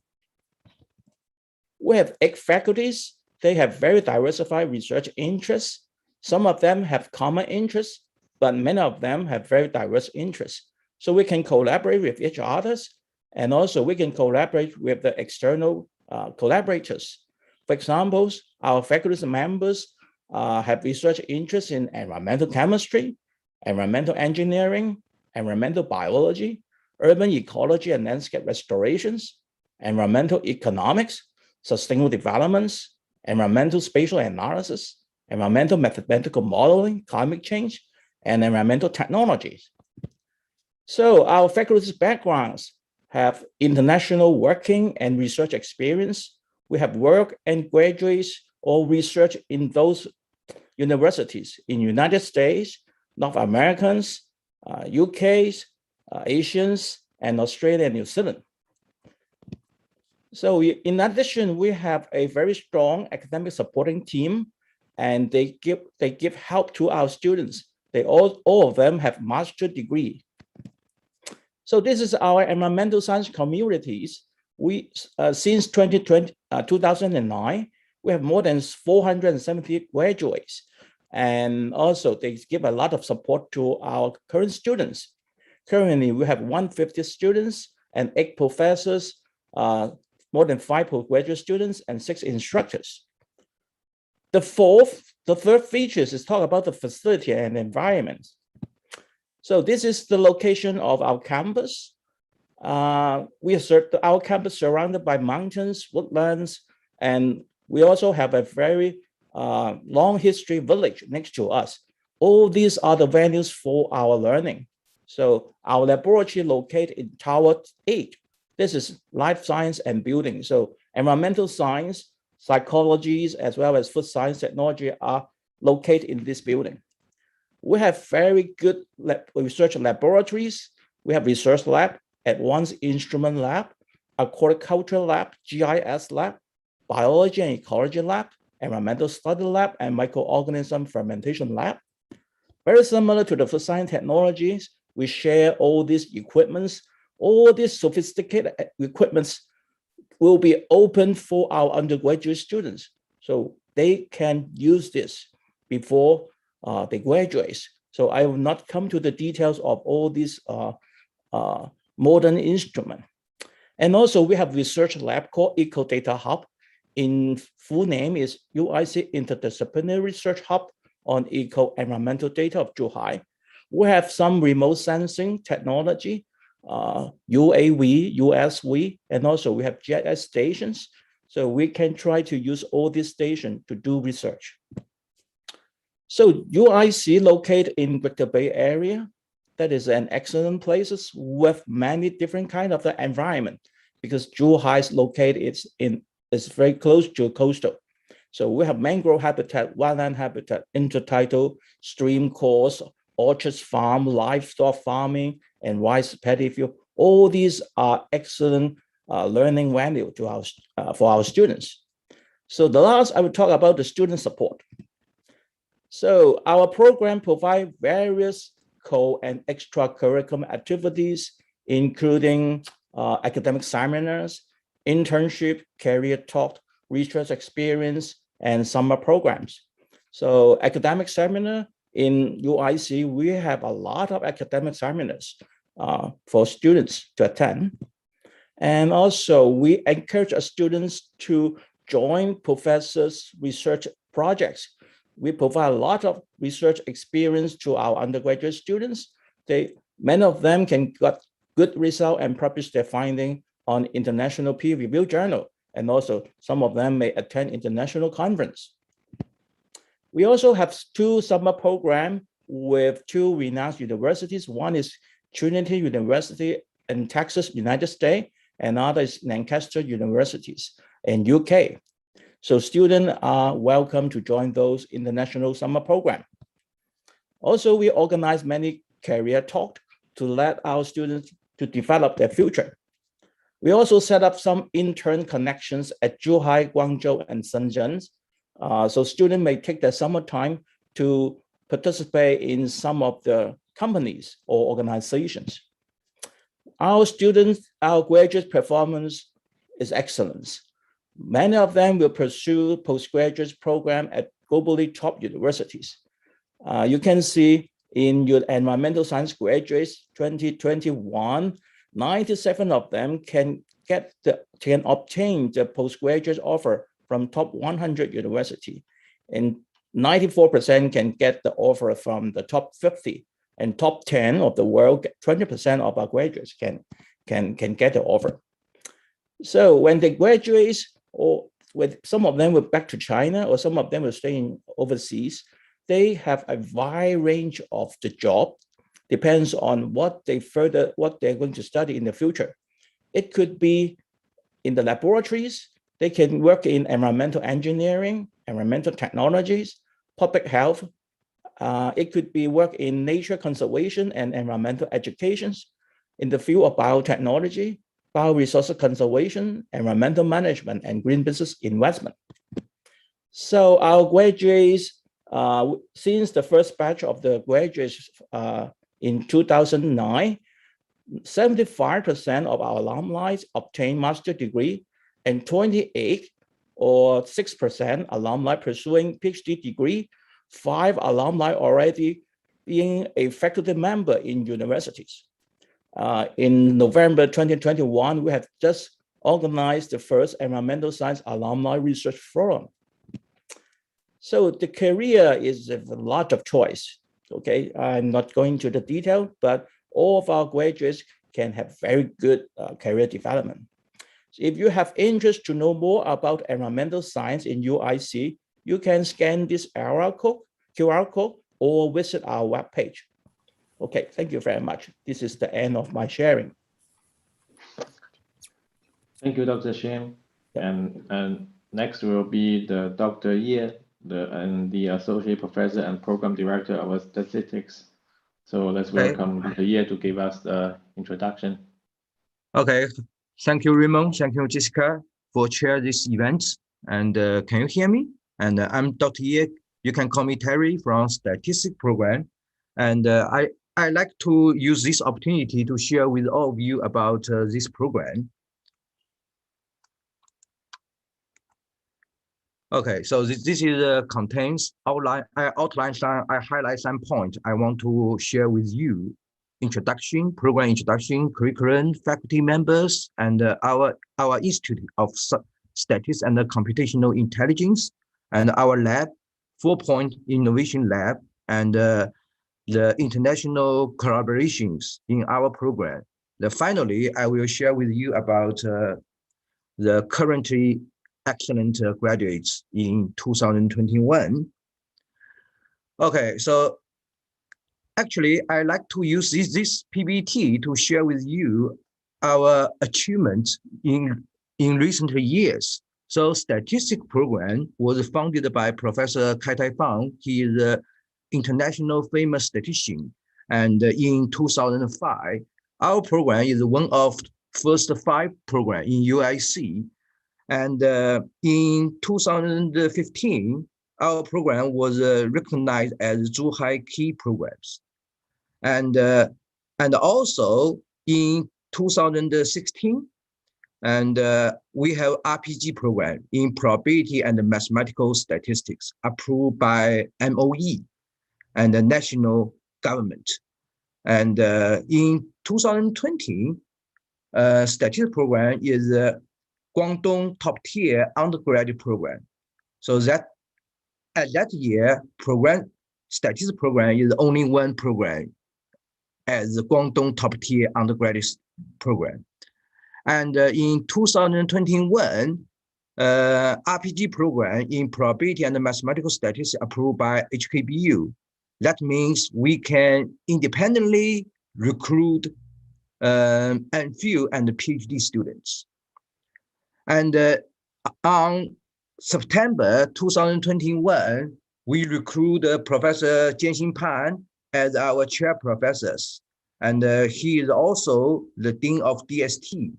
We have 8 faculties. They have very diversified research interests. Some of them have common interests, but many of them have very diverse interests. So we can collaborate with each other, and also we can collaborate with the external collaborators. For example, our faculty members have research interests in environmental chemistry, environmental engineering, environmental biology, urban ecology and landscape restorations, environmental economics, sustainable developments, environmental spatial analysis, environmental mathematical modeling, climate change, and environmental technologies. So our faculty's backgrounds have international working and research experience. We have work and graduates or research in those universities in United States, North Americans, UKs, Asians, and Australia and New Zealand. So in addition, we have a very strong academic supporting team, and they give help to our students. They all of them have master's degree. So this is our environmental science communities. We since 2009, we have more than 470 graduates, and also they give a lot of support to our current students. Currently, we have 150 students and 8 professors, more than 5 postgraduate students, and 6 instructors. The third feature is talk about the facility and environment. So this is the location of our campus. Our campus surrounded by mountains, woodlands, and we also have a very long history village next to us. All these are the venues for our learning. So our laboratory located in Tower 8. This is life science and building. So environmental science, psychologies, as well as food science technology are located in this building. We have very good research laboratories. We have research lab, advanced instrument lab, a horticulture lab, GIS lab, biology and ecology lab, environmental study lab, and microorganism fermentation lab. Very similar to the food science technologies, we share all these equipments. All these sophisticated equipments will be open for our undergraduate students. So they can use this before they graduate. So I will not come to the details of all these modern instruments. And also we have research lab called Eco Data Hub. In full name is UIC Interdisciplinary Research Hub on Eco-Environmental Data of Zhuhai. We have some remote sensing technology, UAV, USV, and also we have GIS stations. So we can try to use all these stations to do research. So UIC located in Greater Bay Area, that is an excellent place with many different kind of the environment because Zhuhai is located is very close to coastal. So we have mangrove habitat, wetland habitat, intertidal stream course, orchards farm, livestock farming, and rice paddy field. All these are excellent learning value to for our students. So the last, I will talk about the student support. So our program provides various co and extracurricular activities, including academic seminars, internship, career talk, research experience, and summer programs. So academic seminar in UIC, we have a lot of academic seminars for students to attend. And also we encourage our students to join professors' research projects. We provide a lot of research experience to our undergraduate students. Many of them can get good result and publish their finding on international peer review journal. And also some of them may attend international conference. We also have 2 summer programs with 2 renowned universities. One is Trinity University in Texas, United States, and another is Lancaster Universities in UK. So students are welcome to join those international summer programs. Also, we organize many career talks to let our students to develop their future. We also set up some intern connections at Zhuhai, Guangzhou, and Shenzhen. So students may take their summertime to participate in some of the companies or organizations. Our students, our graduate performance is excellent. Many of them will pursue postgraduate program at globally top universities. You can see in your environmental science graduates 2021, 97 of them can obtain the postgraduate offer from top 100 university, and 94% can get the offer from the top 50, and top 10 of the world, 20% of our graduates can get the offer. So when they graduate, or with some of them will back to China, or some of them will stay overseas, they have a wide range of the job, depends on what they're going to study in the future. It could be in the laboratories, they can work in environmental engineering, environmental technologies, public health. It could be work in nature conservation and environmental educations, in the field of biotechnology, bioresource conservation, environmental management, and green business investment. So our graduates, since the first batch of the graduates in 2009, 75% of our alumni obtained master's degree, and 28 or 6% alumni pursuing PhD degree, 5 alumni already being a faculty member in universities. In November 2021, we have just organized the first environmental science alumni research forum. So the career is a lot of choice. Okay, I'm not going to the detail, but all of our graduates can have very good career development. So if you have interest to know more about environmental science in UIC, you can scan this QR code or visit our webpage. Okay, thank you very much. This is the end of my sharing. Thank you, Dr. Shim. And next will be the Dr. Ye, the Associate Professor and Program Director of Statistics. So let's welcome Dr. Ye to give us the introduction. Okay, thank you, Raymond. Thank you, Jessica, for chair this event. And can you hear me? And I'm Dr. Ye. You can call me Terry from Statistics Program. And I like to use this opportunity to share with all of you about this program. Okay, so this is contains outline. I outline some. I highlight some points I want to share with you. Introduction, program introduction, curriculum, faculty members, and our Institute of Statistics and Computational Intelligence, and our lab, 4-point innovation lab, and the international collaborations in our program. Finally, I will share with you about the currently excellent graduates in 2021. Okay, so actually, I like to use this PPT to share with you our achievements in recent years. So statistics program was founded by Professor Kai Tai Fang. He is an international famous statistician. And in 2005, our program is one of first 5 programs in UIC. And in 2015, our program was recognized as Zhuhai Key Programs. And also in 2016, and we have RPG program in probability and mathematical statistics approved by MOE and the national government. And in 2020, statistics program is Guangdong top tier undergraduate program. So that at that year, statistics program is only one program as the Guangdong top tier undergraduate program. And in 2021, RPG program in probability and mathematical statistics approved by HKBU. That means we can independently recruit MPhil and PhD students. And on September 2021, we recruit Professor Jianxin Pan as our chair professors. And he is also the dean of DST.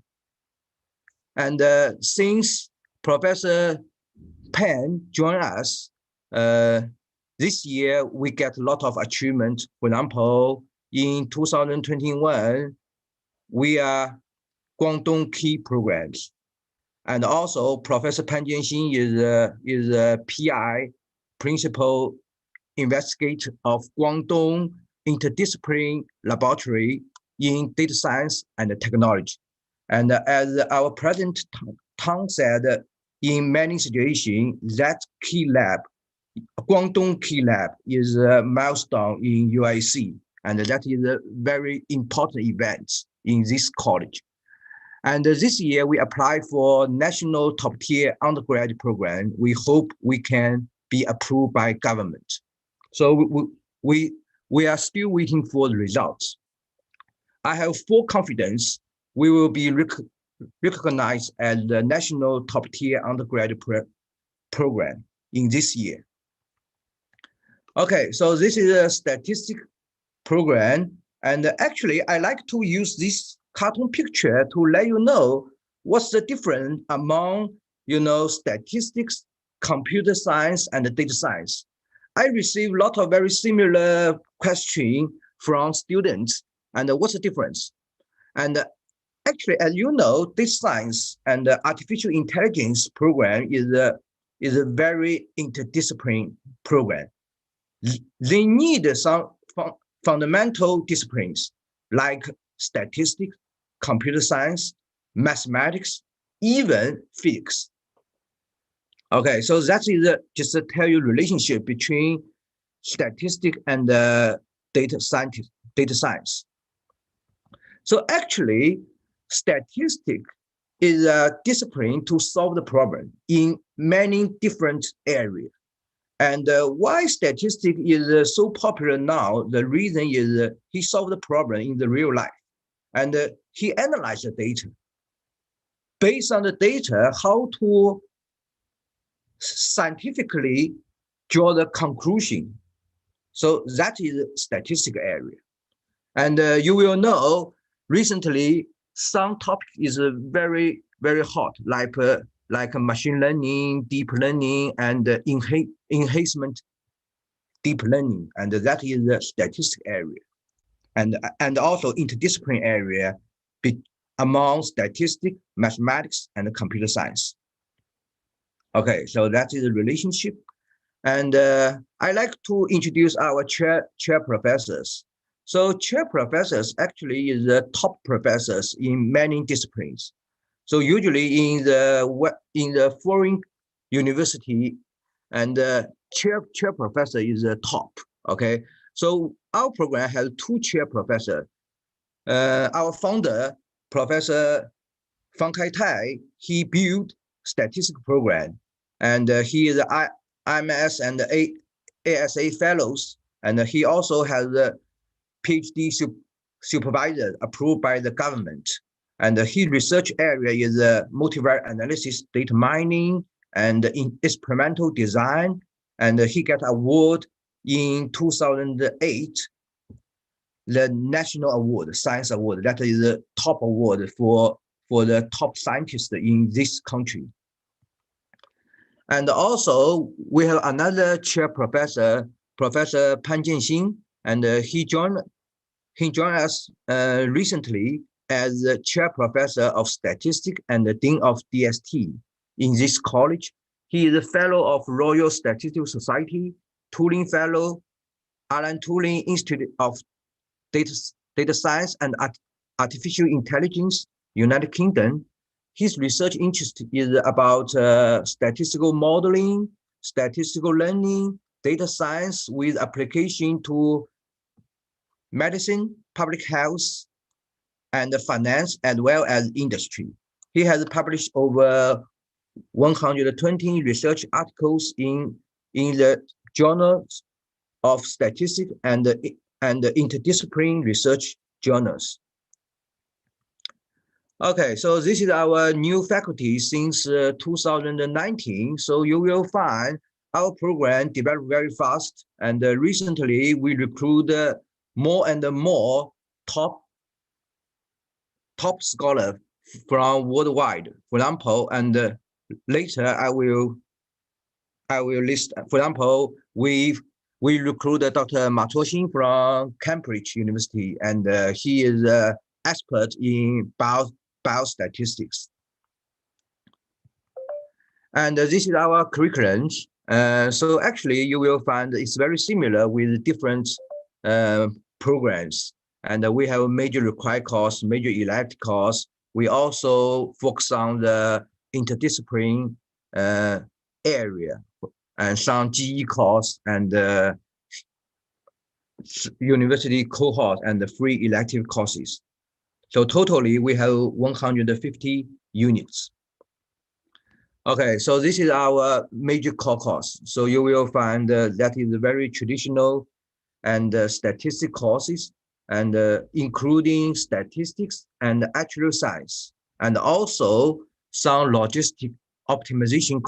And since Professor Pan joined us, this year we get a lot of achievement. For example, in 2021, we are Guangdong Key Programs. And also Professor Pan Jianxin is a PI, principal investigator of Guangdong Interdisciplinary Laboratory in Data Science and Technology. And as our President Tang said, in many situations, that key lab, Guangdong Key Lab, is a milestone in UIC. And that is a very important event in this college. And this year we apply for national top tier undergraduate program. We hope we can be approved by government. So we are still waiting for the results. I have full confidence we will be recognized as the national top tier undergraduate program in this year. Okay, so this is a statistic program. And actually I like to use this cartoon picture to let you know what's the difference among, statistics, computer science, and data science. I receive a lot of very similar questions from students, and what's the difference? And actually, as you know, data science and artificial intelligence program is a very interdisciplinary program. They need some fundamental disciplines like statistics, computer science, mathematics, even physics. Okay, so that is just to tell you relationship between statistics and data science. So actually, statistics is a discipline to solve the problem in many different areas. And why statistics is so popular now, the reason is he solved the problem in the real life. And he analyzed the data. Based on the data, how to scientifically draw the conclusion. So that is statistical area. And you will know, recently, some topic is very, very hot, like machine learning, deep learning, and enhancement deep learning. And that is the statistical area. And also interdisciplinary area among statistics, mathematics, and computer science. Okay, so that is a relationship. And I like to introduce our chair professors. So chair professors actually is the top professors in many disciplines. So usually in the foreign university, and chair professor is the top. Okay, so our program has two chair professors. Our founder, Professor Fang Kai Tai, he built statistical program, and he is IMS and ASA fellows, and he also has a PhD supervisor approved by the government. And his research area is multivariate analysis, data mining, and in experimental design. And he got award in 2008, the National Award, Science Award. That is the top award for the top scientists in this country. And also we have another chair professor, Professor Pan Jianxin, and he joined us recently as the chair professor of statistics and the dean of DST in this college. He is a fellow of Royal Statistical Society, Turing Fellow, Alan Turing Institute of Data Science and Artificial Intelligence, United Kingdom. His research interest is about statistical modeling, statistical learning, data science with application to medicine, public health, and finance, as well as industry. He has published over 120 research articles in the journals of statistics and interdisciplinary research journals. Okay, so this is our new faculty since 2019. So you will find our program developed very fast, and recently we recruit more and more top scholars from worldwide. For example, and later I will list. For example, we recruited Dr. Ma Chuoxin from Cambridge University, and he is an expert in biostatistics. And this is our curriculum. So actually, you will find it's very similar with different programs. And we have a major required course, major elective course. We also focus on the interdiscipline area and some GE course and university cohort and the free elective courses. So totally we have 150 units. Okay, so this is our major core course. So you will find that is very traditional and statistic courses, and including statistics and actual science, and also some logistic optimization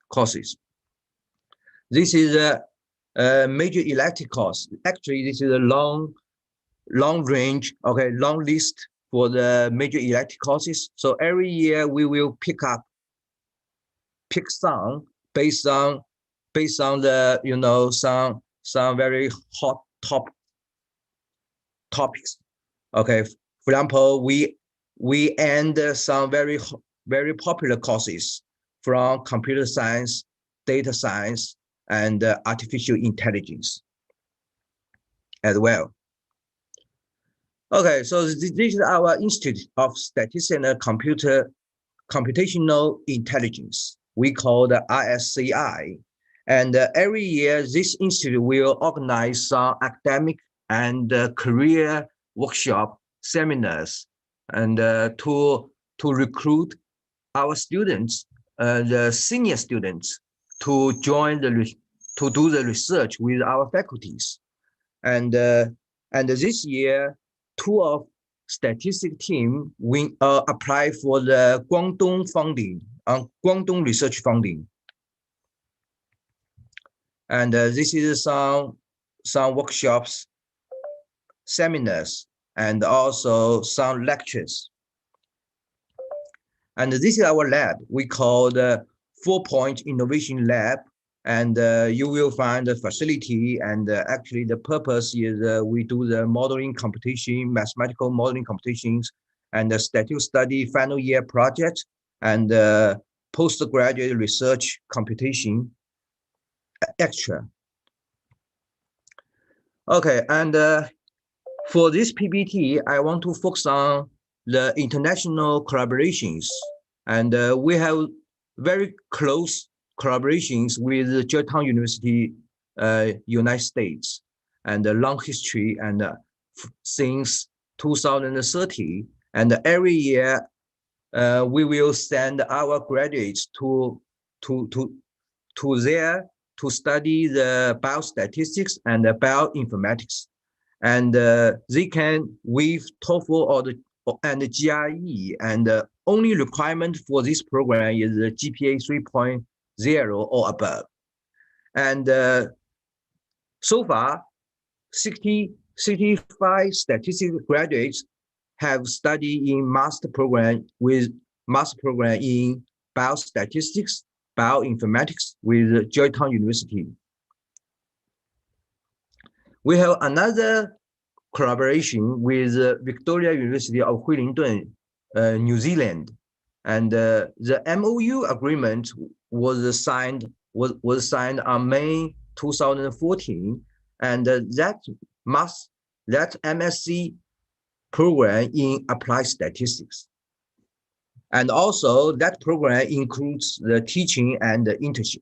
courses. This is a major elective course. Actually, this is a long list for the major elective courses. So every year we will pick some based on the some very hot topics. Okay, for example, we end some very popular courses from computer science, data science, and artificial intelligence as well. Okay, so this is our Institute of Statistics and Computational Intelligence. We call the ISCI. And every year, this institute will organize some academic and career workshop seminars, and to recruit our students, the senior students, to join to do the research with our faculties. And this year, 2 of statistics team apply for the Guangdong funding, Guangdong research funding. And this is some workshops, seminars, and also some lectures. And this is our lab. We call the 4-point innovation lab. And you will find the facility, and actually the purpose is we do the modeling competition, mathematical modeling competitions, and the statistical study final year project, and postgraduate research computation extra. Okay, and for this PPT, I want to focus on the international collaborations. And we have very close collaborations with Georgetown University, United States, and a long history. And since 2030, and every year we will send our graduates to there to study the biostatistics and the bioinformatics. And they can with TOEFL and the GRE, and the only requirement for this program is the GPA 3.0 or above. And so far, 65 statistics graduates have studied in master program in biostatistics, bioinformatics with Georgetown University. We have another collaboration with Victoria University of Wellington, New Zealand, and the MOU agreement was signed on May 2014, and that MSc program in applied statistics, and also that program includes the teaching and the internships.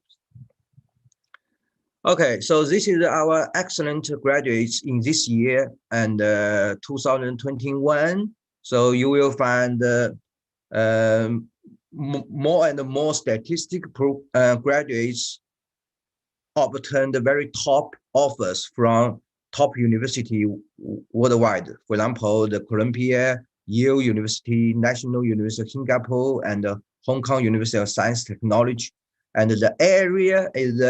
Okay, so this is our excellent graduates in this year and 2021. So you will find more and more statistic graduates obtained the very top offers from top university worldwide. For example, the Columbia, Yale University, National University of Singapore, and Hong Kong University of Science Technology. And the area is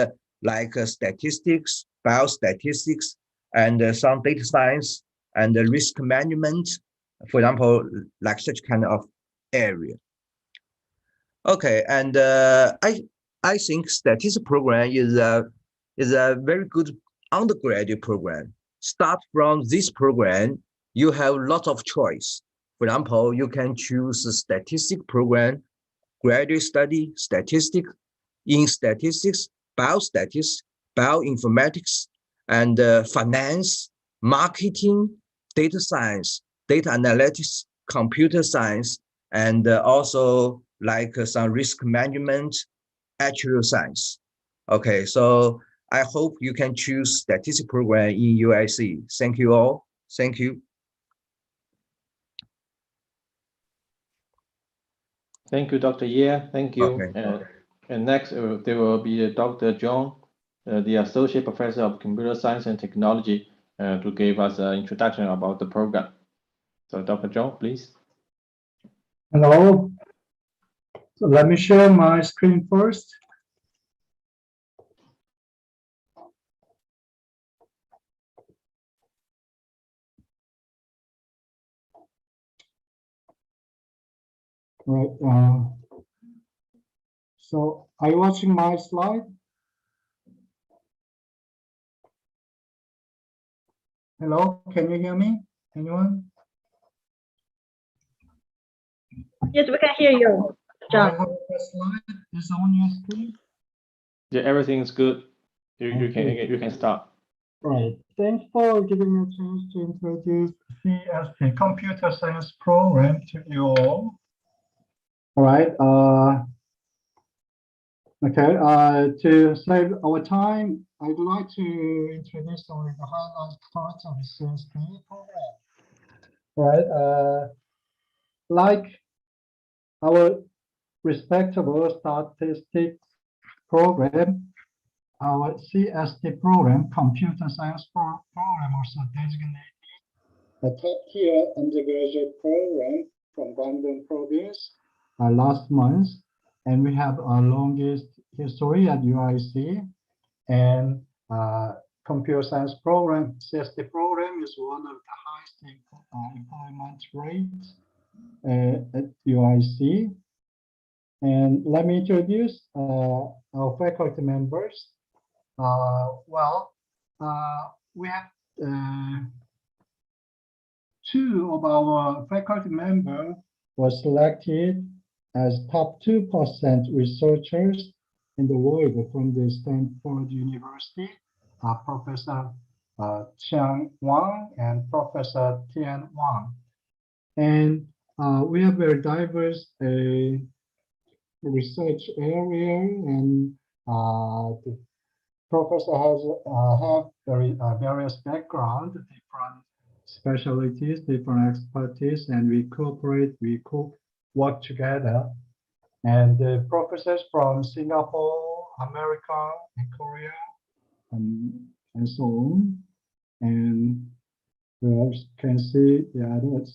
like statistics, biostatistics, and some data science and risk management, for example, like such kind of area. Okay, and I think statistics program is a very good undergraduate program. Start from this program, you have lots of choice. For example, you can choose a statistics program, graduate study statistics, in statistics, biostatistics, bioinformatics, and finance, marketing, data science, data analytics, computer science, and also like some risk management, actuarial science. Okay, so I hope you can choose statistics program in UIC. Thank you all. Thank you. Thank you, Dr. Ye. Thank you. Okay. And next, there will be Dr. John, the Associate Professor of Computer Science and Technology, to give us an introduction about the program. So Dr. John, please. Hello. So let me share my screen first. Right. So are you watching my slide? Hello, can you hear me? Anyone? Yes, we can hear you, John. I hope the slide is on your screen. Yeah, everything's good. You can start. Right. Thanks for giving me a chance to introduce CST Computer Science program to you all. All right. Okay. To save our time, I'd like to introduce only the highlight parts of the CST program. All right. Like our respectable statistics program, our CST program, Computer Science program, also designated a top-tier undergraduate program from Guangdong Province last month, and we have our longest history at UIC. And Computer Science program, CST program, is one of the highest employment rates at UIC. And let me introduce our faculty members. We have two of our faculty members were selected as top 2% researchers in the world from the Stanford University, Professor Chiang Wang and Professor Tian Wang. And we have very diverse research area, and the professor has have very various background, different specialties, different expertise, and we cooperate, we work together. And the professors from Singapore, America, and Korea, and so on. And you can see the other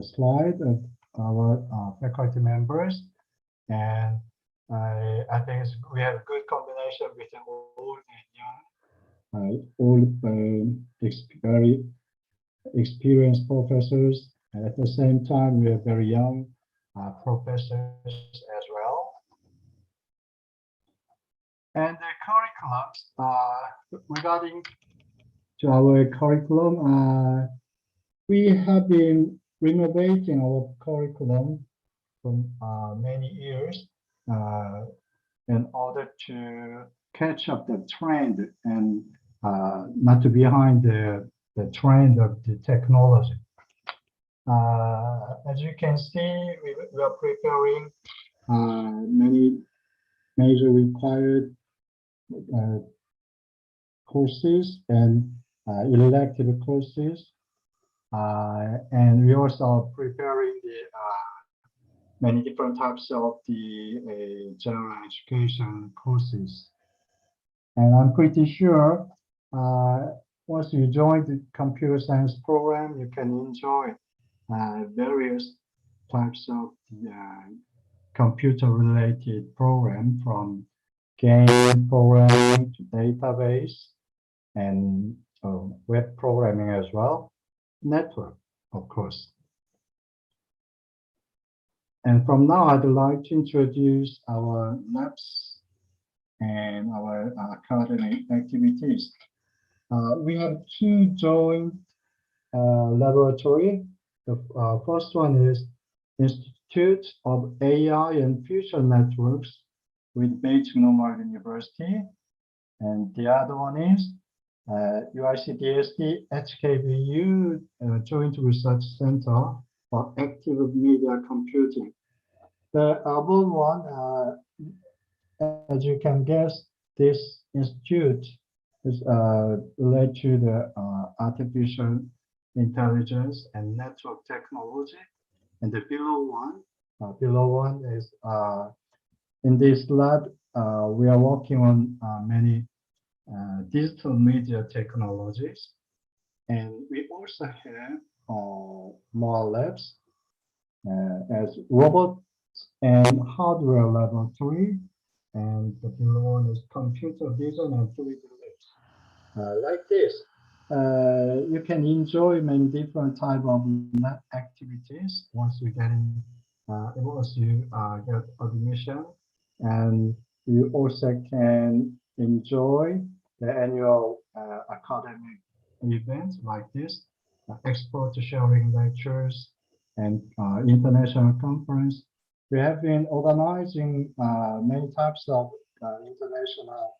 slide of our faculty members. And I think we have a good combination between old and young, very experienced professors. And at the same time, we have very young professors as well. And the curriculums, regarding to our curriculum, we have been renovating our curriculum for many years in order to catch up the trend and not to behind the trend of the technology. As you can see, we are preparing many major required courses and elective courses. And we also are preparing the many different types of the general education courses. And I'm pretty sure once you join the computer science program, you can enjoy various types of computer-related program, from game programming to database and web programming as well, network, of course. And from now, I'd like to introduce our labs and our academic activities. We have two joint laboratory. The first one is Institute of AI and Future Networks with Beijing Normal University. And the other one is UICDSD HKBU Joint Research Center for Active Media Computing. The above one, as you can guess, this institute is related to the artificial intelligence and network technology. And the below one is in this lab, we are working on many digital media technologies. And we also have more labs as robots and hardware laboratory. And the below one is computer vision and 3D labs. Like this, you can enjoy many different type of lab activities once you get in, once you get admission, and you also can enjoy the annual academic events like this, expert sharing lectures and international conference. We have been organizing many types of international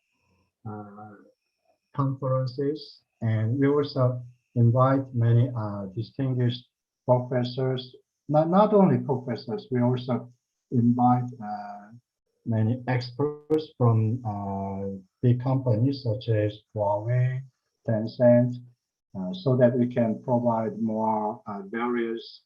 conferences, and we also invite many distinguished professors, not only professors, we also invite many experts from big companies such as Huawei, Tencent, so that we can provide more various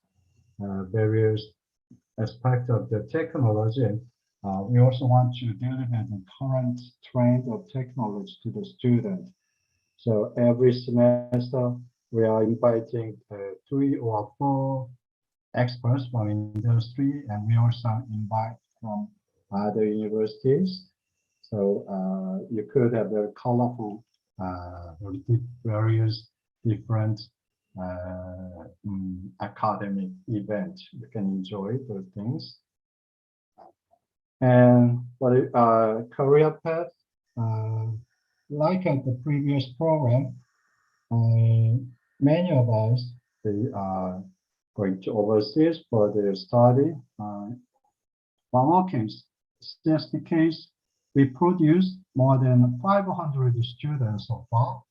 aspects of the technology. We also want to deliver the current trend of technology to the student. So every semester, we are inviting 3 or 4 experts from industry, and we also invite from other universities. So you could have very colorful, various different academic events. You can enjoy those things. And for the career path, like at the previous program, many of us, they are going to overseas for their study. For our case, CST case, we produced more than 500 students so far.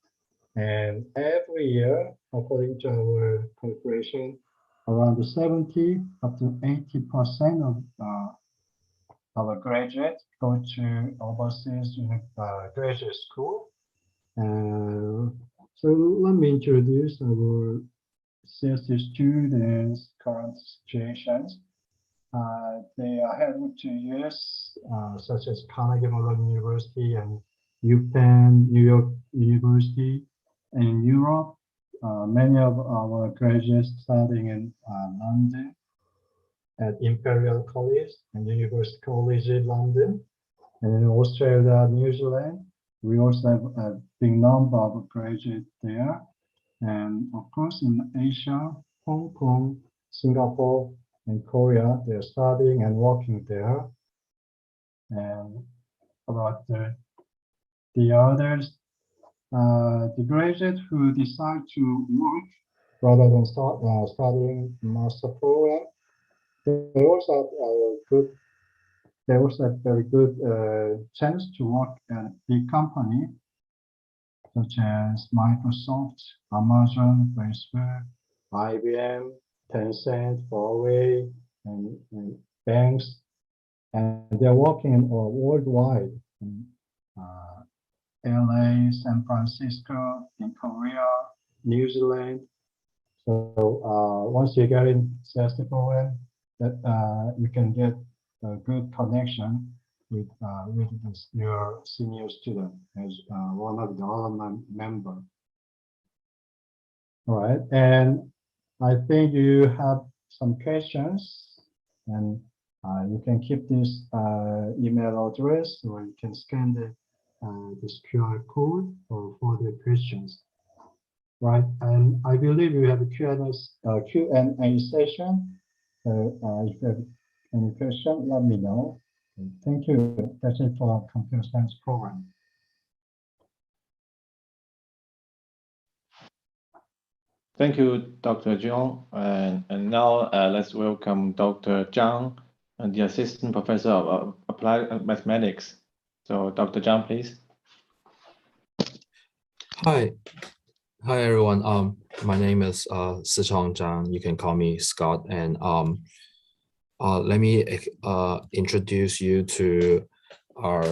And every year, according to our calculation, around 70 up to 80% of our graduates go to overseas graduate school. So let me introduce our CST students' current situations. They are heading to US, such as Carnegie Mellon University and UPenn, New York University. In Europe, many of our graduates studying in London at Imperial College and University College in London. And in Australia, New Zealand, we also have a big number of graduates there. And of course, in Asia, Hong Kong, Singapore, and Korea, they're studying and working there. And about the others, the graduates who decide to work rather than studying master program, they also have a very good chance to work at a big company such as Microsoft, Amazon, Facebook, IBM, Tencent, Huawei, and banks, and they're working worldwide in LA, San Francisco, in Korea, New Zealand. So once you get in CST program, that you can get a good connection with your senior student as one of the alumni member. All right, and I think you have some questions, and you can keep this email address, or you can scan this QR code for further questions. Right, and I believe you have a Q&A session. If you have any question, let me know. Thank you. That's it for our computer science program. Thank you, Dr. Zhang. And now let's welcome Dr. Zhang, the Assistant Professor of Applied Mathematics. So Dr. Zhang, please. Hi everyone. My name is Sichang Zhang. You can call me Scott. And let me introduce you to our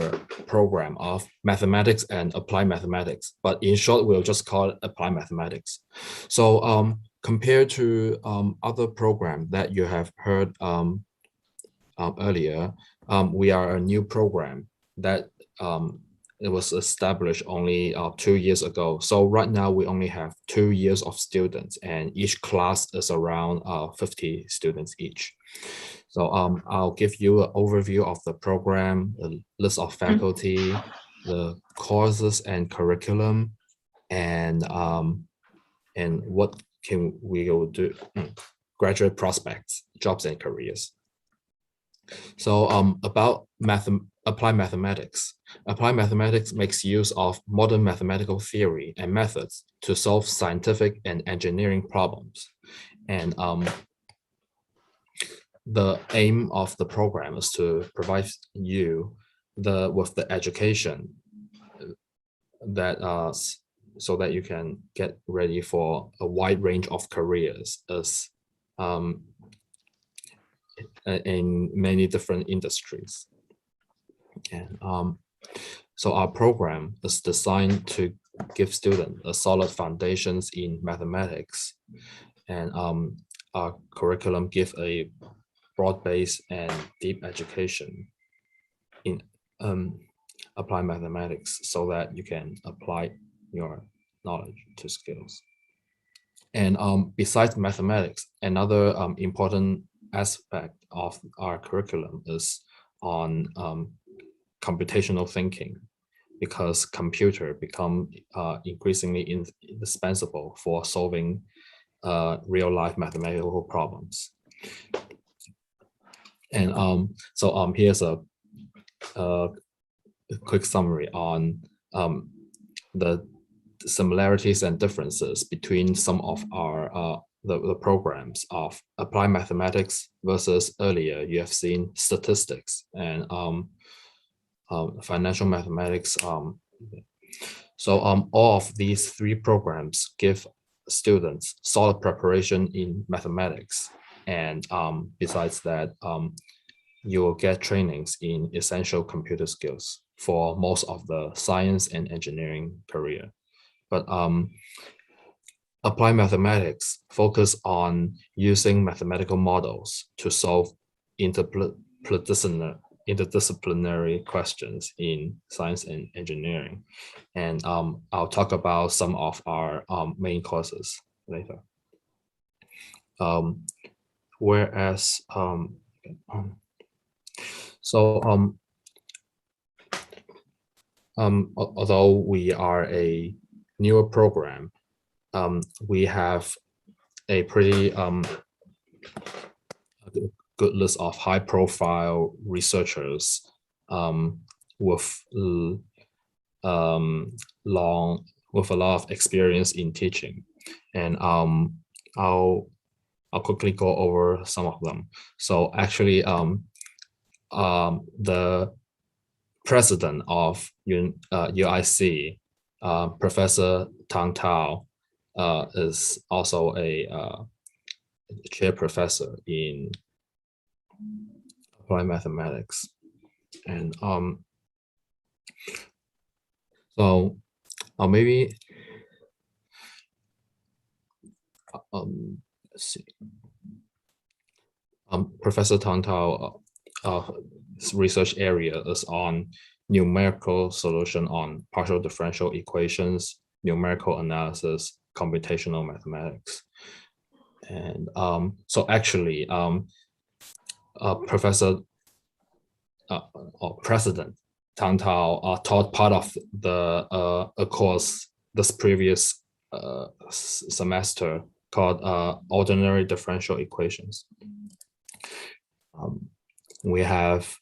program of mathematics and applied mathematics. But in short, we'll just call it applied mathematics. So compared to other programs that you have heard earlier, we are a new program that it was established only 2 years ago. So right now we only have 2 years of students, and each class is around 50 students each. So I'll give you an overview of the program, the list of faculty, the courses and curriculum, and what can we go do, graduate prospects, jobs and careers. So about applied mathematics. Applied mathematics makes use of modern mathematical theory and methods to solve scientific and engineering problems. And the aim of the program is to provide you with the education that so that you can get ready for a wide range of careers as in many different industries. And so our program is designed to give students a solid foundations in mathematics, and our curriculum gives a broad-based and deep education in applied mathematics, so that you can apply your knowledge to skills. And besides mathematics, another important aspect of our curriculum is on computational thinking, because computer become increasingly indispensable for solving real-life mathematical problems. And so here's a quick summary on the similarities and differences between some of our the programs of applied mathematics versus earlier you have seen statistics and financial mathematics. So all of these three programs give students solid preparation in mathematics, and besides that, you will get trainings in essential computer skills for most of the science and engineering career. But applied mathematics focus on using mathematical models to solve interdisciplinary questions in science and engineering. And I'll talk about some of our main courses later. Whereas, although we are a newer program, we have a pretty good list of high-profile researchers with a lot of experience in teaching, and I'll quickly go over some of them. So actually, the president of UIC, Professor Tang Tao, is also a chair professor in applied mathematics. And so maybe let's see. Professor Tang Tao research area is on numerical solution on partial differential equations, numerical analysis, computational mathematics. And so actually, President Tang Tao taught part of the a course this previous semester called ordinary differential equations. We have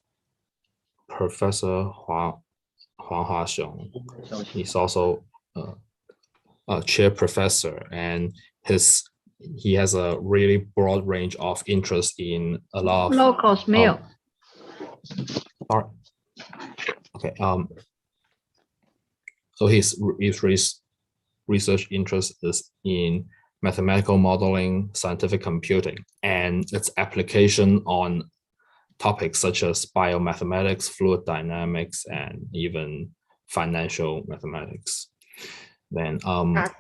Professor Huang Haxiong. He's also a chair professor, and he has a really broad range of interest in a lot of low-cost meal. Okay. So his research interest is in mathematical modeling, scientific computing, and its application on topics such as biomathematics, fluid dynamics, and even financial mathematics. Then not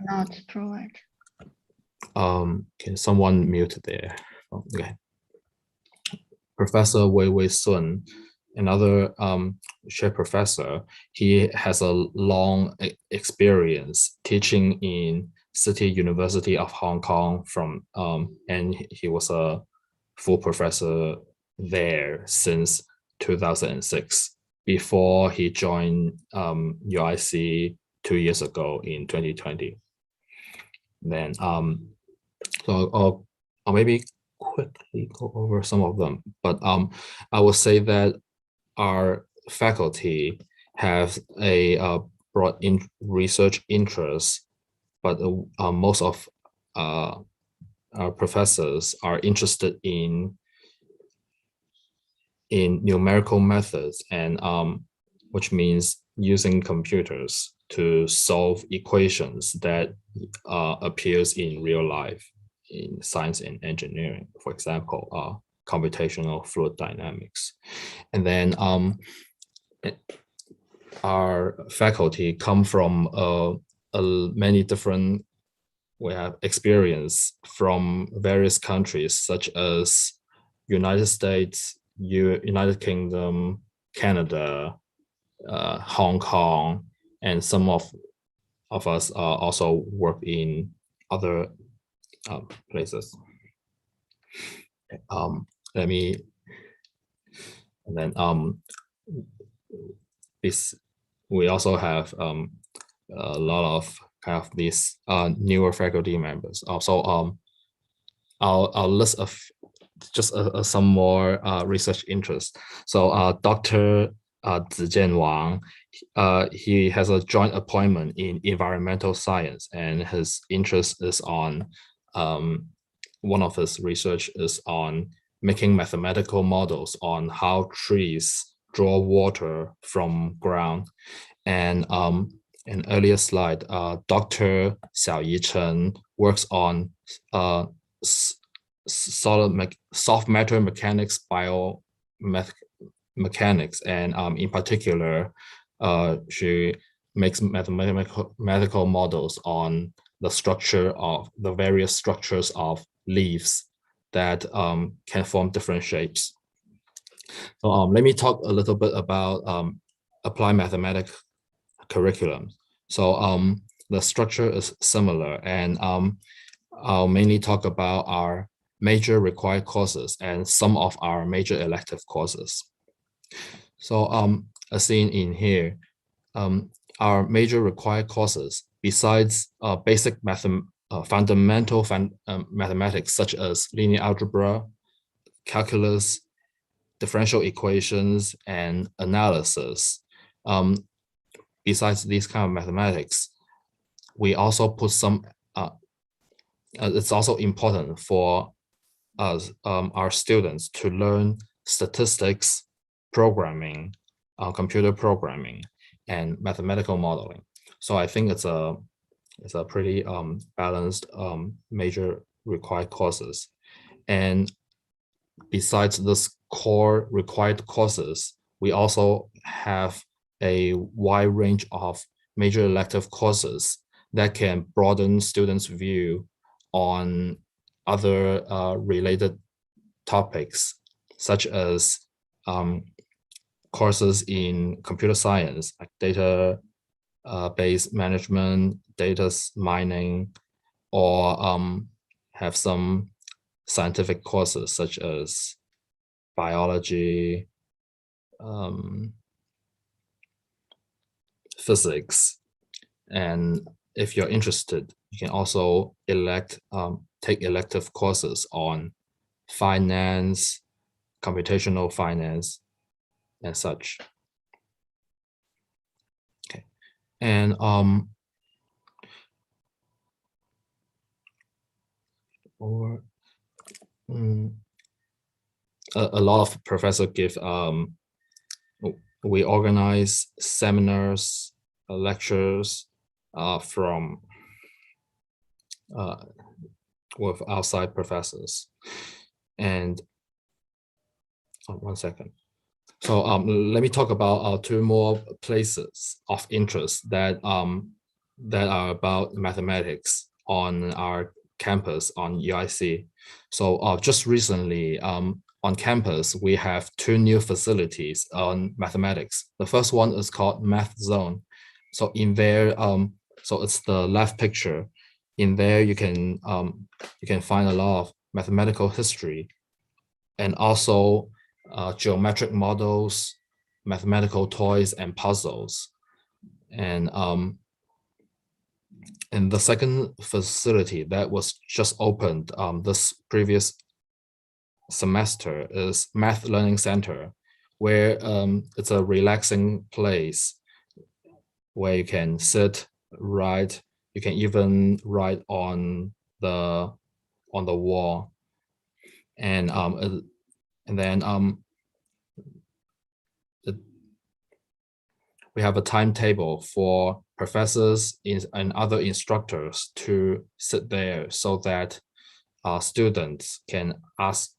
provide. Can someone mute there? Okay. Professor Wei Sun, another chair professor, he has a long experience teaching in City University of Hong Kong and he was a full professor there since 2006 before he joined UIC 2 years ago in 2020. Then so I'll maybe quickly go over some of them, but I will say that our faculty have a broad research interest, but most of our professors are interested in numerical methods, and which means using computers to solve equations that appears in real life in science and engineering, for example, computational fluid dynamics. And then our faculty come from many different, we have experience from various countries such as United States, United Kingdom, Canada, Hong Kong, and some of us also work in other places. Let me, and then we also have a lot of kind of these newer faculty members. Also, I'll list just some more research interests. So Dr. Zijian Wang, he has a joint appointment in environmental science, and his interest is on one of his research is on making mathematical models on how trees draw water from ground. And an earlier slide, Dr. Xiaoyi Chen works on soft matter mechanics, biomechanics, and in particular, she makes mathematical models on the structure of the various structures of leaves that can form different shapes. So let me talk a little bit about applied mathematics curriculum. So the structure is similar, and I'll mainly talk about our major required courses and some of our major elective courses. So as seen in here, our major required courses, besides basic fundamental mathematics such as linear algebra, calculus, differential equations, and analysis. Besides these kind of mathematics, we also put some, it's also important for us, our students, to learn statistics, programming, computer programming, and mathematical modeling. So I think it's a pretty balanced major required courses. And besides this core required courses, we also have a wide range of major elective courses that can broaden students' view on other related topics, such as courses in computer science, like data base management, data mining, or have some scientific courses such as biology, physics. And if you're interested, you can also take elective courses on finance, computational finance, and such. Okay, and a lot of professors give we organize seminars, lectures from with outside professors. And one second. So let me talk about two more places of interest that that are about mathematics on our campus on UIC. So just recently on campus, we have two new facilities on mathematics. The first one is called Math Zone. So in there, so it's the left picture. In there, you can find a lot of mathematical history, and also geometric models, mathematical toys, and puzzles. And the second facility that was just opened this previous semester is Math Learning Center, where it's a relaxing place where you can sit, write. You can even write on the wall, and then we have a timetable for professors and other instructors to sit there so that students can ask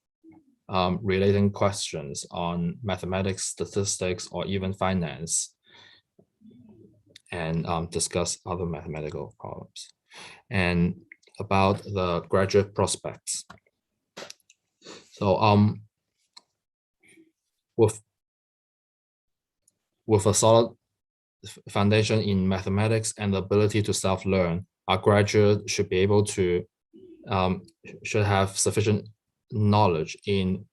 relating questions on mathematics, statistics, or even finance, and discuss other mathematical problems. And about the graduate prospects. So with a solid foundation in mathematics and the ability to self-learn, our graduate should be able to should have sufficient knowledge in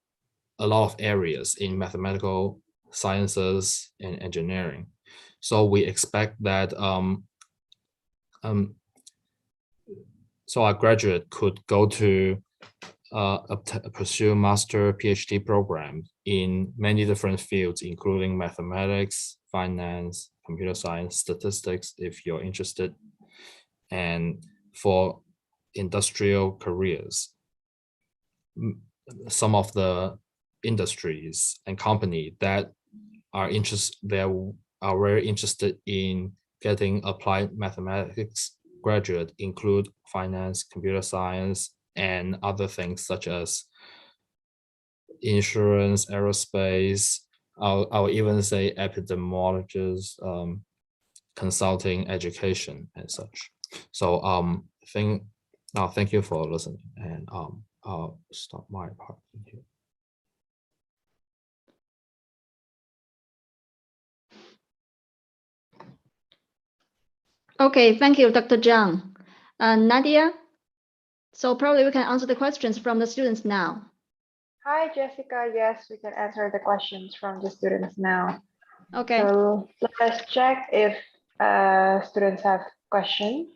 a lot of areas in mathematical sciences and engineering. So we expect that so our graduate could go to pursue master PhD program in many different fields, including mathematics, finance, computer science, statistics, if you're interested, and for industrial careers. some of the industries and company that are very interested in getting applied mathematics graduate include finance, computer science, and other things such as insurance, aerospace. I'll even say epidemiologists, consulting, education, and such. So thank you for listening, and I'll stop my part here. Okay, thank you, Dr. Zhang. Nadia, so probably we can answer the questions from the students now. Hi, Jessica. Yes, we can answer the questions from the students now. Okay. So let's check if students have questions.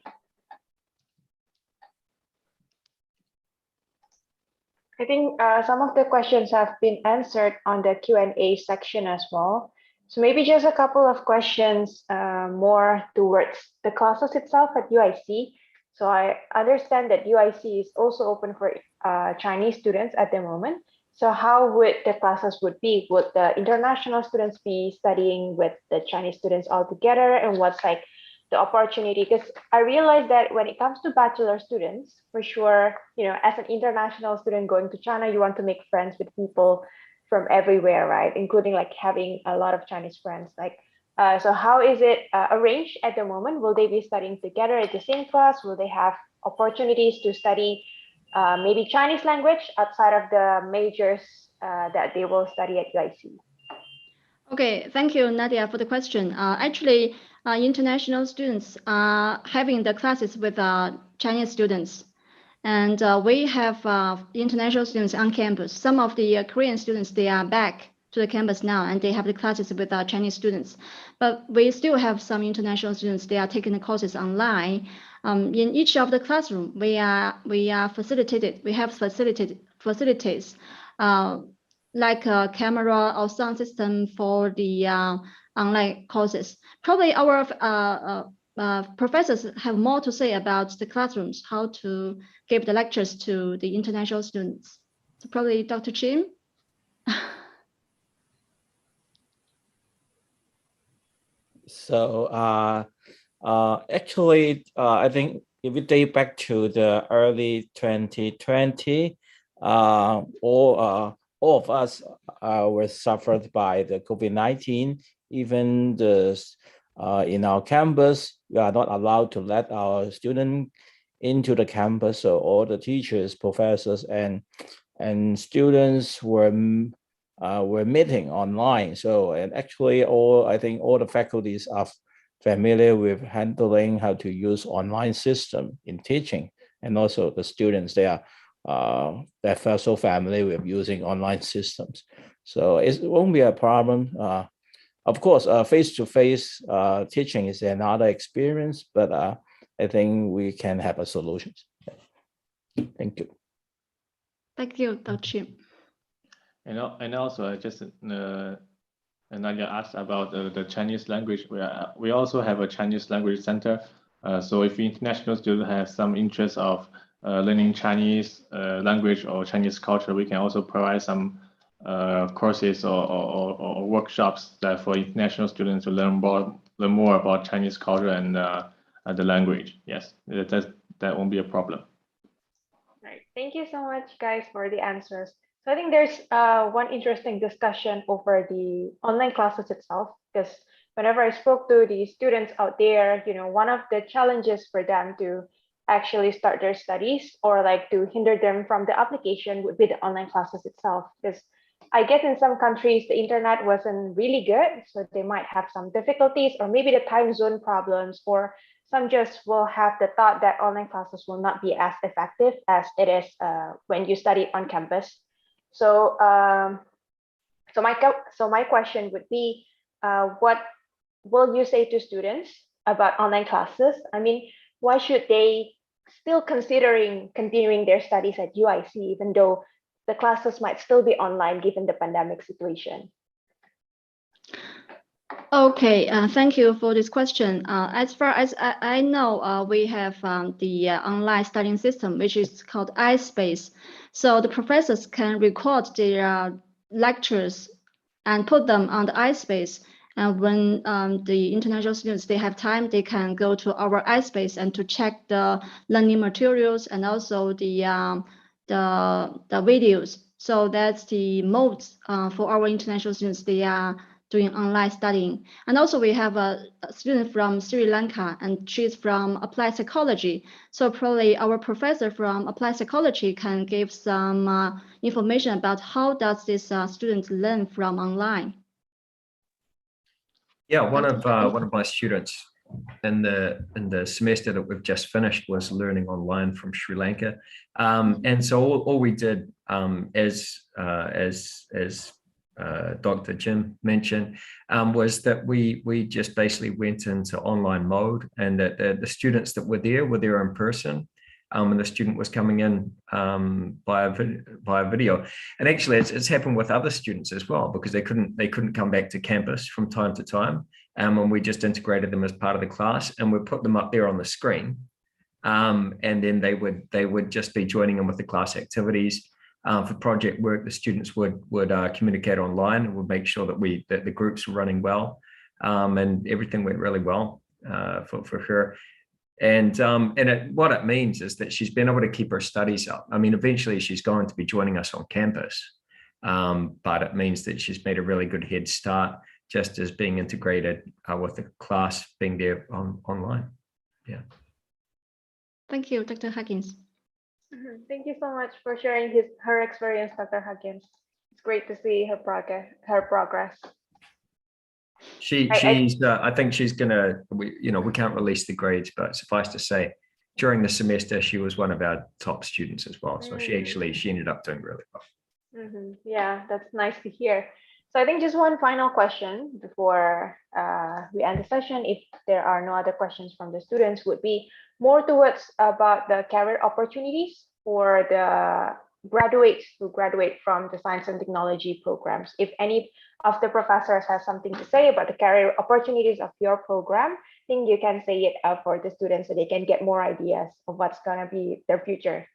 I think some of the questions have been answered on the Q&A section as well. So maybe just a couple of questions more towards the classes itself at UIC. So I understand that UIC is also open for Chinese students at the moment. So how would the classes would be? Would the international students be studying with the Chinese students all together? And what's like the opportunity? Because I realized that when it comes to bachelor students, for sure, you know, as an international student going to China, you want to make friends with people from everywhere, right? Including like having a lot of Chinese friends. Like, so how is it arranged at the moment? Will they be studying together at the same class? Will they have opportunities to study maybe Chinese language outside of the majors that they will study at UIC? Okay, thank you, Nadia, for the question. Actually, international students are having the classes with Chinese students. And we have international students on campus. Some of the Korean students, they are back to the campus now, and they have the classes with Chinese students. But we still have some international students, they are taking the courses online. In each of the classroom, we have facilities like a camera or sound system for the online courses. Probably our professors have more to say about the classrooms, how to give the lectures to the international students. So probably Dr. Jim. So actually, I think if we date back to the early 2020, all of us were suffered by the COVID-19. Even in our campus, we are not allowed to let our students into the campus. So all the teachers, professors, and students were meeting online. So, and actually I think all the faculties are familiar with handling how to use online system in teaching. And also the students, they're so familiar with using online systems. So it won't be a problem. Of course, face-to-face teaching is another experience, but I think we can have a solution. Thank you. Thank you, Dr. Jim. And also just Nadia asked about the Chinese language. We also have a Chinese language center. So if international students have some interest of learning Chinese language or Chinese culture, we can also provide some courses or workshops that for international students to learn more about Chinese culture and the language. Yes, that won't be a problem. Right. Thank you so much, guys, for the answers. So I think there's one interesting discussion over the online classes itself, because whenever I spoke to the students out there, you know, one of the challenges for them to actually start their studies or like to hinder them from the application would be the online classes itself. Because I guess in some countries, the internet wasn't really good, so they might have some difficulties, or maybe the time zone problems, or some just will have the thought that online classes will not be as effective as it is when you study on campus. So, so my question would be, what will you say to students about online classes? I mean, why should they still considering continuing their studies at UIC, even though the classes might still be online given the pandemic situation? Okay, thank you for this question. As far as I know, we have the online studying system, which is called iSpace. So the professors can record their lectures and put them on the iSpace. And when the international students, they have time, they can go to our iSpace and to check the learning materials and also the videos. So that's the modes for our international students. They are doing online studying. And also we have a student from Sri Lanka and she's from applied psychology. So probably our professor from applied psychology can give some information about how does this student learn from online. Yeah, one of my students in the semester that we've just finished was learning online from Sri Lanka, and so all we did, as Dr. Jim mentioned, was that we just basically went into online mode, and that the students that were there in person. And the student was coming in via video, and actually it's happened with other students as well, because they couldn't come back to campus from time to time, and we just integrated them as part of the class, and we put them up there on the screen, and then they would just be joining in with the class activities. For project work, the students would communicate online and would make sure that the groups were running well, and everything went really well for her. And what it means is that she's been able to keep her studies up. I mean, eventually she's going to be joining us on campus, but it means that she's made a really good head start just as being integrated with the class being there online. Yeah. Thank you, Dr. Huggins. Thank you so much for sharing her experience, Dr. Huggins. It's great to see her progress. I think she's gonna, we can't release the grades, but suffice to say, during the semester, she was one of our top students as well. So she ended up doing really well. Yeah, that's nice to hear. So I think just one final question before we end the session, if there are no other questions from the students, would be more towards about the career opportunities for the graduates who graduate from the science and technology programs. If any of the professors has something to say about the career opportunities of your program, I think you can say it for the students so they can get more ideas of what's gonna be their future.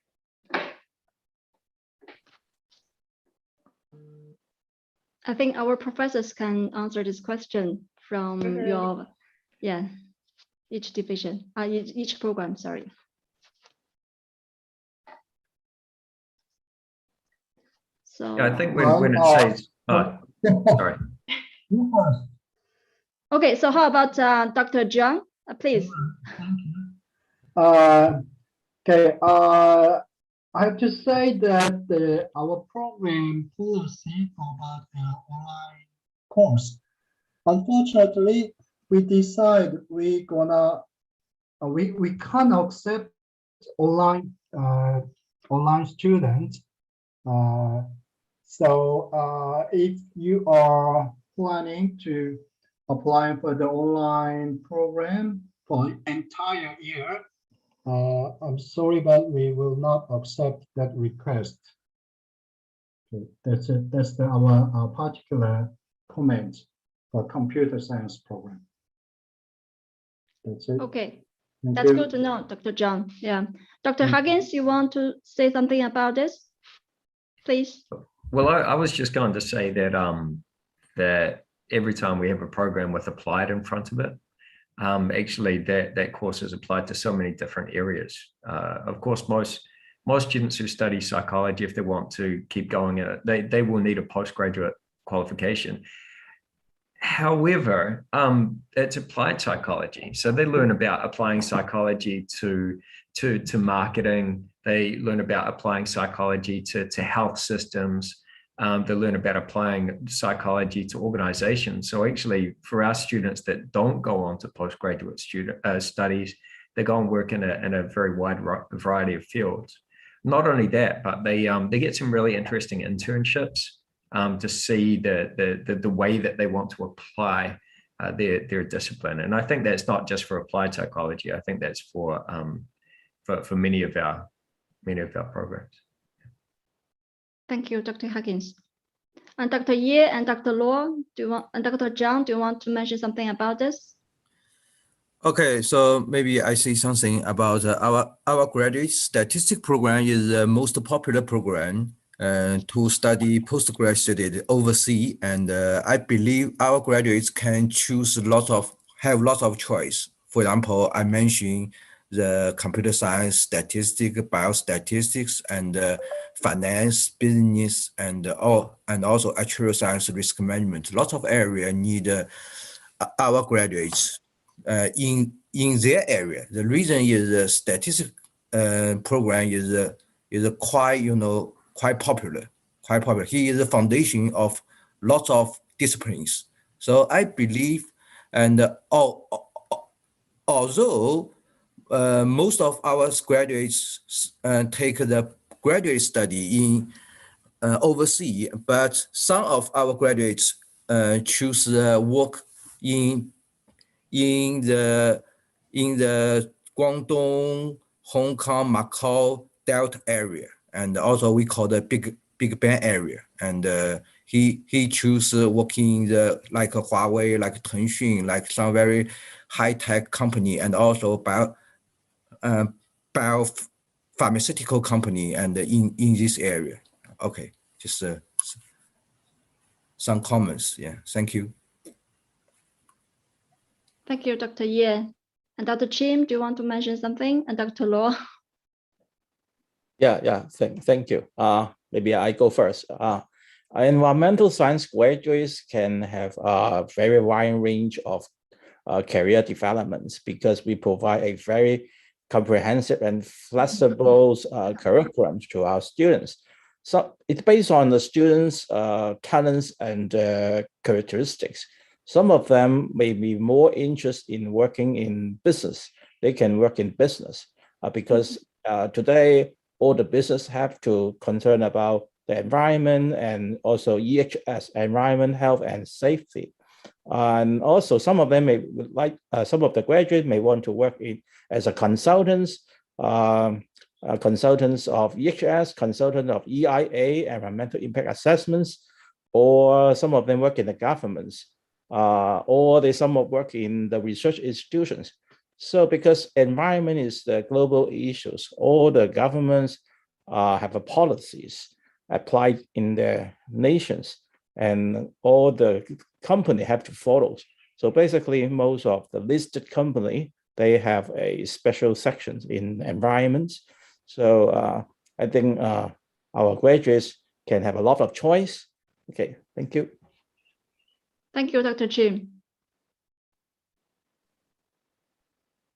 I think our professors can answer this question from your, each division, each program, sorry. So yeah, I think when it says, sorry. Okay, so how about Dr. John, please? Okay, I have to say that our program policy about the online course. Unfortunately, we decide we can't accept online students. So if you are planning to apply for the online program for the entire year, I'm sorry, but we will not accept that request. Okay, that's our particular comment for computer science program. That's it. Okay, Thank that's you. good to know, Dr. John. Yeah, Dr. Huggins, you want to say something about this, please? Well, I was just going to say that that every time we have a program with applied in front of it, actually that course is applied to so many different areas. Of course, most students who study psychology, if they want to keep going in it, they will need a postgraduate qualification. However, it's applied psychology, so they learn about applying psychology to marketing. They learn about applying psychology to health systems. They learn about applying psychology to organizations. So actually, for our students that don't go on to postgraduate studies, they go and work in a very wide variety of fields. Not only that, but they get some really interesting internships to see the way that they want to apply their discipline. And I think that's not just for applied psychology. I think that's for many of our programs. Thank you, Dr. Huggins. And Dr. Ye and Dr. Luo, and Dr. Zhang, do you want to mention something about this? Okay, so maybe I say something about our graduate statistics program is the most popular program to study postgraduate studies overseas, and I believe our graduates can choose have lots of choice. For example, I mentioned the computer science, statistics, biostatistics, and finance, business, and also actuarial science, risk management. Lots of area need our graduates in their area. The reason is the statistics program is quite popular, quite popular. He is the foundation of lots of disciplines. So I believe, and although most of our graduates take the graduate study in overseas, but some of our graduates choose work in the Guangdong, Hong Kong, Macau, Delta area, and also we call the Big Bang area. And he choose working in the like a Huawei, like Tencent, like some very high tech company, and also bio pharmaceutical company, and in this area. Okay, just some comments. Yeah, thank you. Thank you, Dr. Ye. And Dr. Chim, do you want to mention something? And Dr. Luo? Yeah. Thank you. Maybe I go first. Environmental science graduates can have a very wide range of career developments because we provide a very comprehensive and flexible curriculum to our students. So it's based on the students' talents and characteristics. Some of them may be more interested in working in business. They can work in business because today all the business have to concern about the environment and also EHS, environment, health, and safety. And also some of them may like, some of the graduates may want to work as a consultants of EHS, consultant of EIA, environmental impact assessments, or some of them work in the governments, or some of work in the research institutions. So because environment is the global issues, all the governments have policies applied in their nations, and all the company have to follow. So basically, most of the listed company, they have a special sections in environments. So I think our graduates can have a lot of choice. Okay, thank you. Thank you, Dr. Chim.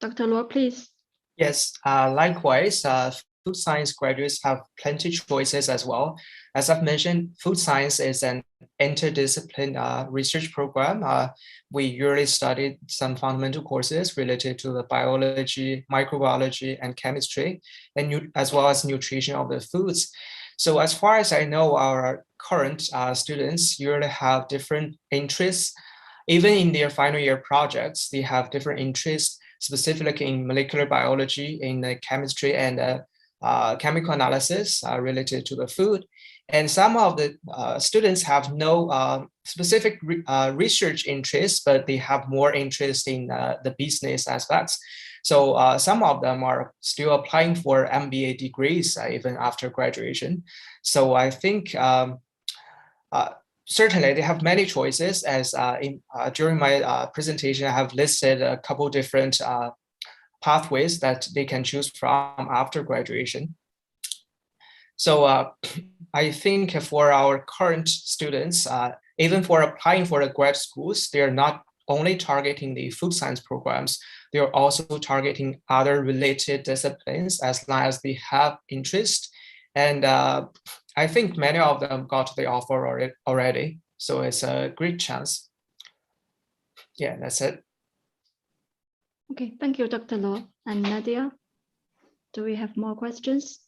Dr. Luo, please. Yes, likewise, food science graduates have plenty choices as well. As I've mentioned, food science is an interdisciplinary research program. We usually study some fundamental courses related to the biology, microbiology, and chemistry, and as well as nutrition of the foods. So as far as I know, our current students usually have different interests. Even in their final year projects, they have different interests, specifically in molecular biology, in the chemistry, and chemical analysis related to the food. And some of the students have no specific research interests, but they have more interest in the business aspects. So some of them are still applying for MBA degrees even after graduation. So I think certainly they have many choices. As during my presentation, I have listed a couple different pathways that they can choose from after graduation. So I think for our current students, even for applying for the grad schools, they are not only targeting the food science programs, they are also targeting other related disciplines as long as they have interest. And I think many of them got the offer already. So it's a great chance. Yeah, that's it. Okay, thank you, Dr. Luo. And Nadia, do we have more questions?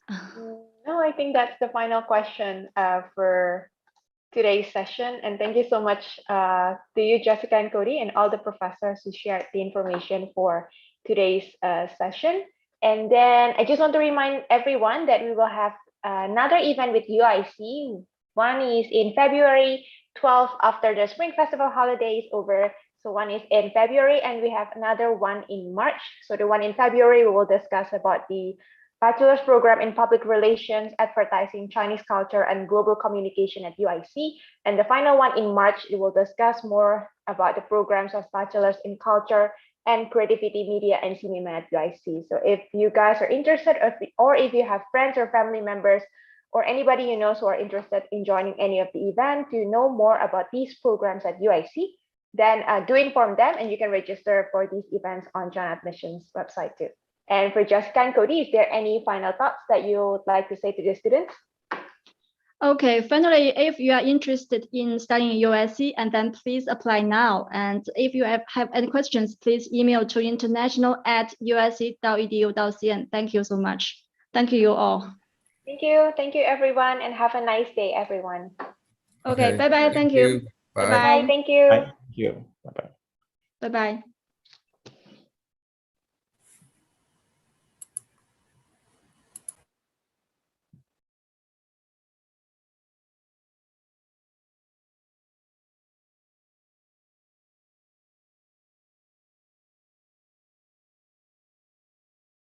No, I think that's the final question for today's session. And thank you so much to you, Jessica and Cody, and all the professors who shared the information for today's session. And then I just want to remind everyone that we will have another event with UIC One is in February 12th after the Spring Festival holiday is over. So one is in February, and we have another one in March. So the one in February, we will discuss about the bachelor's program in public relations, advertising, Chinese culture, and global communication at UIC. And the final one in March, we will discuss more about the programs of bachelor's in culture and creativity, media, and cinema at UIC. So if you guys are interested, or if you have friends or family members or anybody you know who are interested in joining any of the event to know more about these programs at UIC, then do inform them, and you can register for these events on John Admissions website too. And for Jessica and Cody, is there any final thoughts that you would like to say to the students? Okay, finally, if you are interested in studying USC, and then please apply now. And if you have any questions, please email to international@usc.edu.cn. Thank you so much. Thank you all. Thank you everyone, and have a nice day, everyone. Okay, bye-bye, thank you. Bye-bye, thank you. Thank you. Bye-bye. Bye-bye.